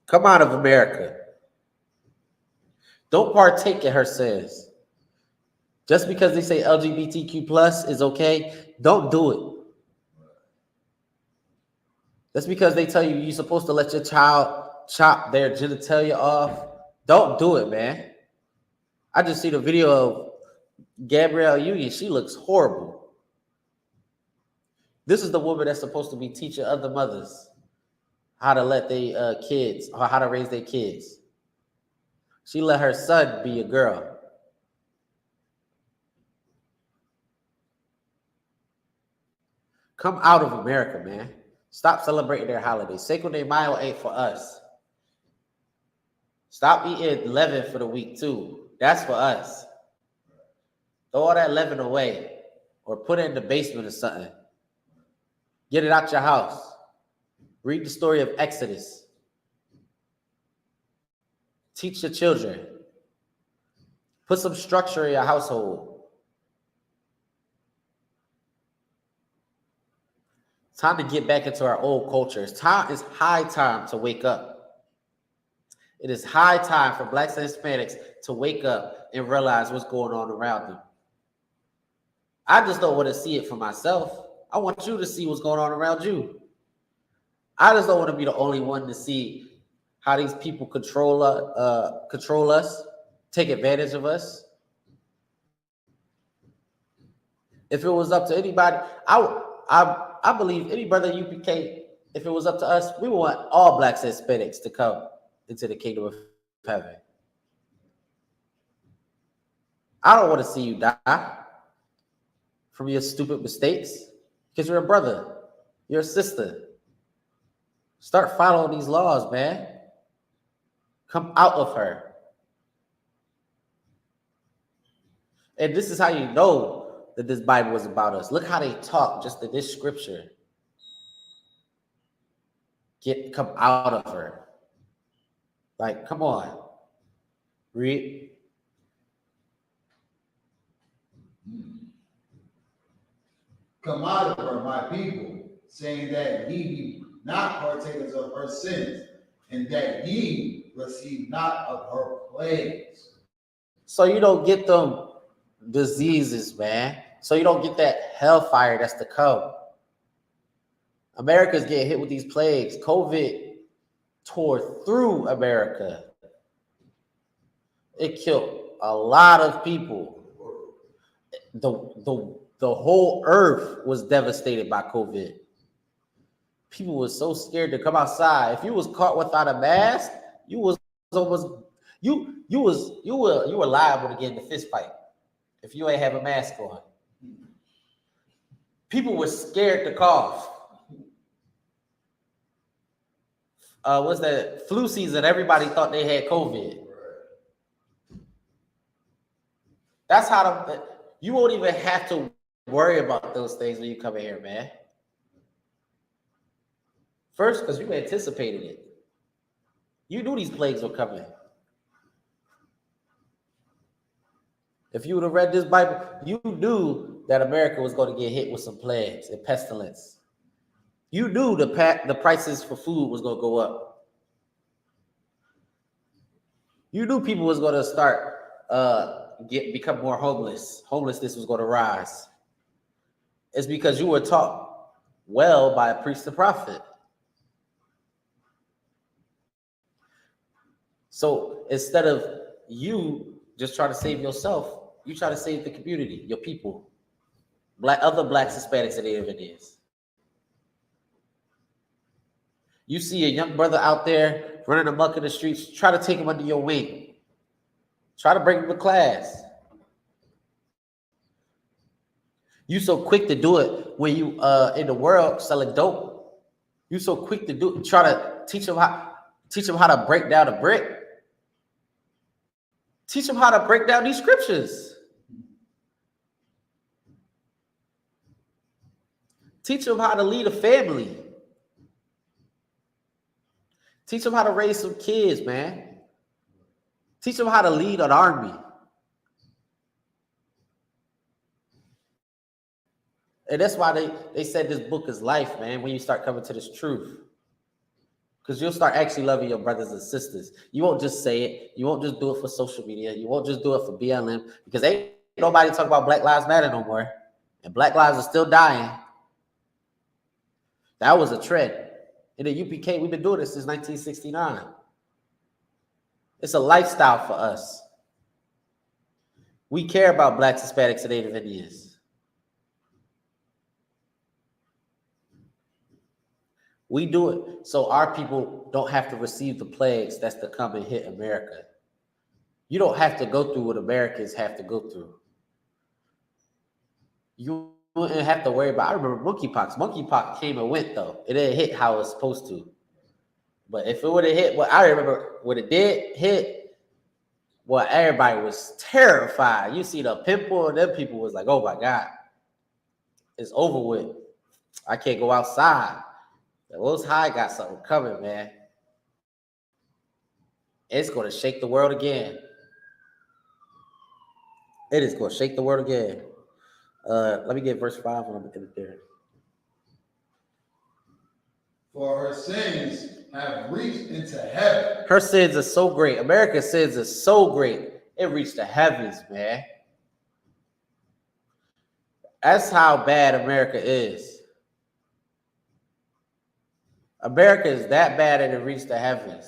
Come out of America. Don't partake in her sins. Just because they say LGBTQ plus is okay, don't do it. Just because they tell you you're supposed to let your child chop their genitalia off, don't do it, man. I just see the video of Gabrielle Union. She looks horrible. This is the woman that's supposed to be teaching other mothers how to let their kids, or how to raise their kids. She let her son be a girl. Come out of America, man. Stop celebrating their holidays. Cinco de Mayo ain't for us. Stop eating leaven for the week too. That's for us. Throw all that leaven away or put it in the basement or something. Get it out your house. Read the story of Exodus. Teach your children. Put some structure in your household. Time to get back into our old culture. It's high time to wake up. It is high time for Blacks and Hispanics to wake up and realize what's going on around them. I just don't want to see it for myself. I want you to see what's going on around you. I just don't want to be the only one to see how these people control us, take advantage of us. If it was up to anybody, I believe any brother UPK, if it was up to us, we want all Blacks and Hispanics to come into the kingdom of heaven. I don't want to see you die from your stupid mistakes because you're a brother, you're a sister. Start following these laws, man. Come out of her. And this is how you know that this Bible is about us. Look how they talk just in this scripture. Come out of her. Like, come on. Read. Come out of her, my people, saying that ye be not partakers of her sins, and that ye receive not of her plagues. So you don't get them diseases, man. So you don't get that hellfire that's to come. America's getting hit with these plagues. COVID tore through America. It killed a lot of people. The whole earth was devastated by COVID. People were so scared to come outside. If you was caught without a mask, you were liable to get in a fist fight if you ain't have a mask on. People were scared to cough. What's that? Flu season, everybody thought they had COVID. That's how you won't even have to worry about those things when you come in here, man. First, because you anticipated it. You knew these plagues were coming. If you would have read this Bible, you knew that America was going to get hit with some plagues and pestilence. You knew the prices for food was going to go up. You knew people was going to start become more homeless. Homelessness was going to rise. It's because you were taught well by a priest and prophet. So instead of you just trying to save yourself, you try to save the community, your people, other Blacks, Hispanics, and even is. You see a young brother out there running amok in the streets, try to take him under your wing. Try to bring him to class. You so quick to do it when you in the world selling dope. You so quick to try to teach him how to break down a brick. Teach them how to break down these scriptures. Teach them how to lead a family. Teach them how to raise some kids, man. Teach them how to lead an army. And that's why they said this book is life, man, when you start coming to this truth. Because you'll start actually loving your brothers and sisters. You won't just say it. You won't just do it for social media. You won't just do it for BLM. Because ain't nobody talk about Black Lives Matter no more. And Black lives are still dying. That was a trend. In the UPK, we've been doing this since 1969. It's a lifestyle for us. We care about Blacks, Hispanics, and Native Indians. We do it so our people don't have to receive the plagues that's to come and hit America. You don't have to go through what Americans have to go through. You wouldn't have to worry about. I remember monkeypox. Monkeypox came and went though. It didn't hit how it was supposed to. But if it would have hit, well, I remember when it did hit, well, everybody was terrified. You see the pimple, and them people was like, "Oh my God, it's over with. I can't go outside." The Most High got something coming, man. It's going to shake the world again. It is going to shake the world again. Let me get verse 5 when I'm looking at there. For her sins have reached into heaven. Her sins are so great. America's sins are so great. It reached the heavens, man. That's how bad America is. America is that bad that it reached the heavens.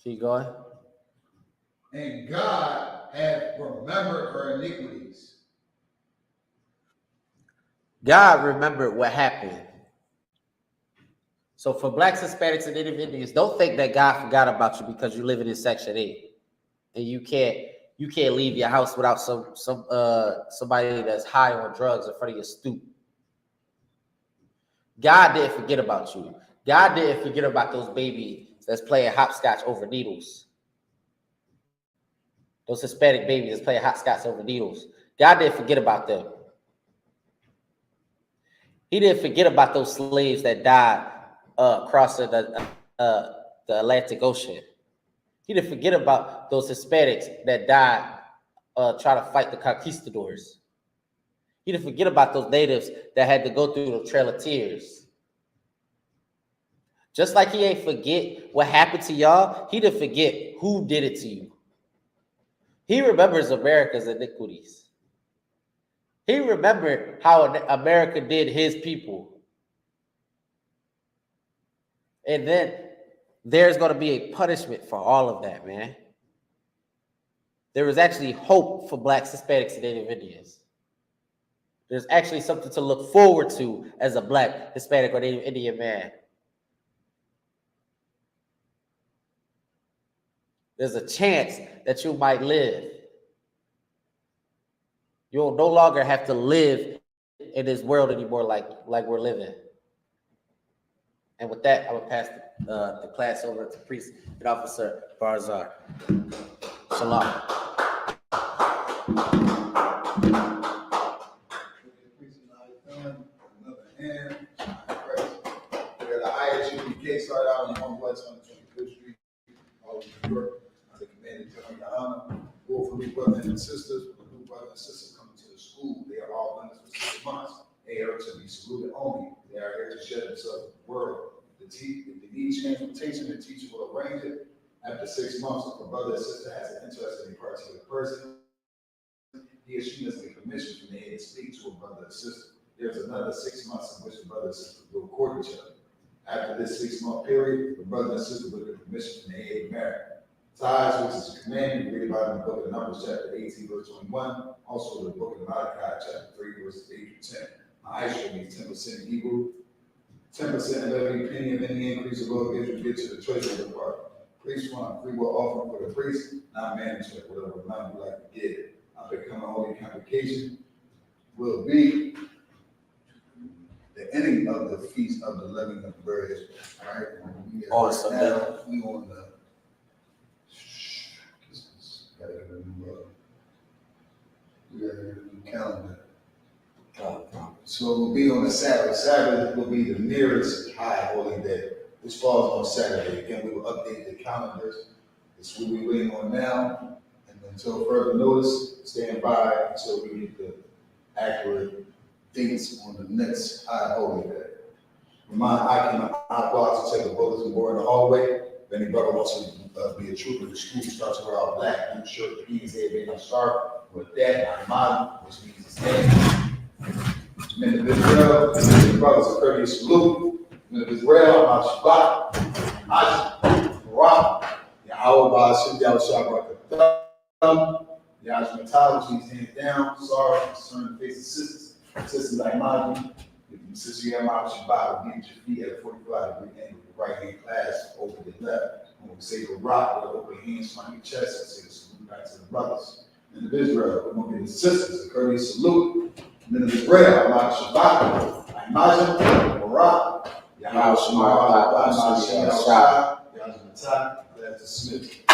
Keep going. And God hath remembered her iniquities. God remembered what happened. So for Blacks, Hispanics, and Native Indians, don't think that God forgot about you because you're living in Section 8 and you can't leave your house without somebody that's high on drugs in front of your stoop. God didn't forget about you. God didn't forget about those babies that's playing hopscotch over needles. Those Hispanic babies that's playing hopscotch over needles. God didn't forget about them. He didn't forget about those slaves that died crossing the Atlantic Ocean. He didn't forget about those Hispanics that died trying to fight the conquistadors. He didn't forget about those natives that had to go through the Trail of Tears. Just like he ain't forget what happened to y'all, he didn't forget who did it to you. He remembers America's iniquities. He remembered how America did his people. And then there's going to be a punishment for all of that, man. There is actually hope for Blacks, Hispanics, and Native Indians. There's actually something to look forward to as a Black, Hispanic, or Native Indian man. There's a chance that you might live. You'll no longer have to live in this world anymore like we're living. And with that, I will pass the class over to Priest and Officer Barzar. Shalom. The Isupk started out on 1 West 125th Street, New York. The commanding general, Your Honor, for new brothers and sisters, for new brothers and sisters coming to the school. They are all members for 6 months. They are to be saluted only. They are here to share themselves with the world. If they need transportation, the teacher will arrange it. After 6 months, if a brother or sister has an interest in a particular person, he or she must get permission from the head to speak to a brother or sister. There's another 6 months in which the brother and sister will court each other. After this 6-month period, the brother and sister will get permission from the head to marry. Tithes, which is a commandment, we read about in the book of Numbers, chapter 18, verse 21. Also, the book of Malachi, chapter 3, verses 8 through 10. Ma'asher means 10% in Hebrew. 10% of every penny of any increase the Lord gives you get to the treasury department. Priest want a free will offering for the priest, not management, whatever amount you like to give. Our becoming holy convocation will be the ending of the feast of the leavened of bread. All right. Awesome. Now we on the the calendar. So it will be on the Sabbath. Sabbath will be the nearest high holy day. This falls on Saturday. Again, we will update the calendars. It's what we're waiting on now. And until further notice, stand by until we get the accurate dates on the next high holy day. Remind I go out to take a bulletin board in the hallway. If any brother wants to be a trooper, the school starts to wear all black, blue shirt, jeans, head, and scarf. With that, I'm modern, which means it's dead. Men of Israel, the brothers of courteous salute. Men of Israel, I'm Isupk, Isupk, Yahweh Ba'ashem, Yahweh Shabbat, Yahweh which means hands down, sorry, concern the face of sisters. Sisters like mine, if you sister Yahweh Shabbat, will get your feet at a 45-degree angle, your right hand clasp over the left. When we say the rock, we'll open your hands from your chest and say the salute back to the brothers. Men of Israel, we're going to give the sisters a courteous salute. Men of Israel, I'm Shabbat, Imagine, Barak, Yahweh Shemar, Yahweh Shah, Yahweh Matah, glad to submit.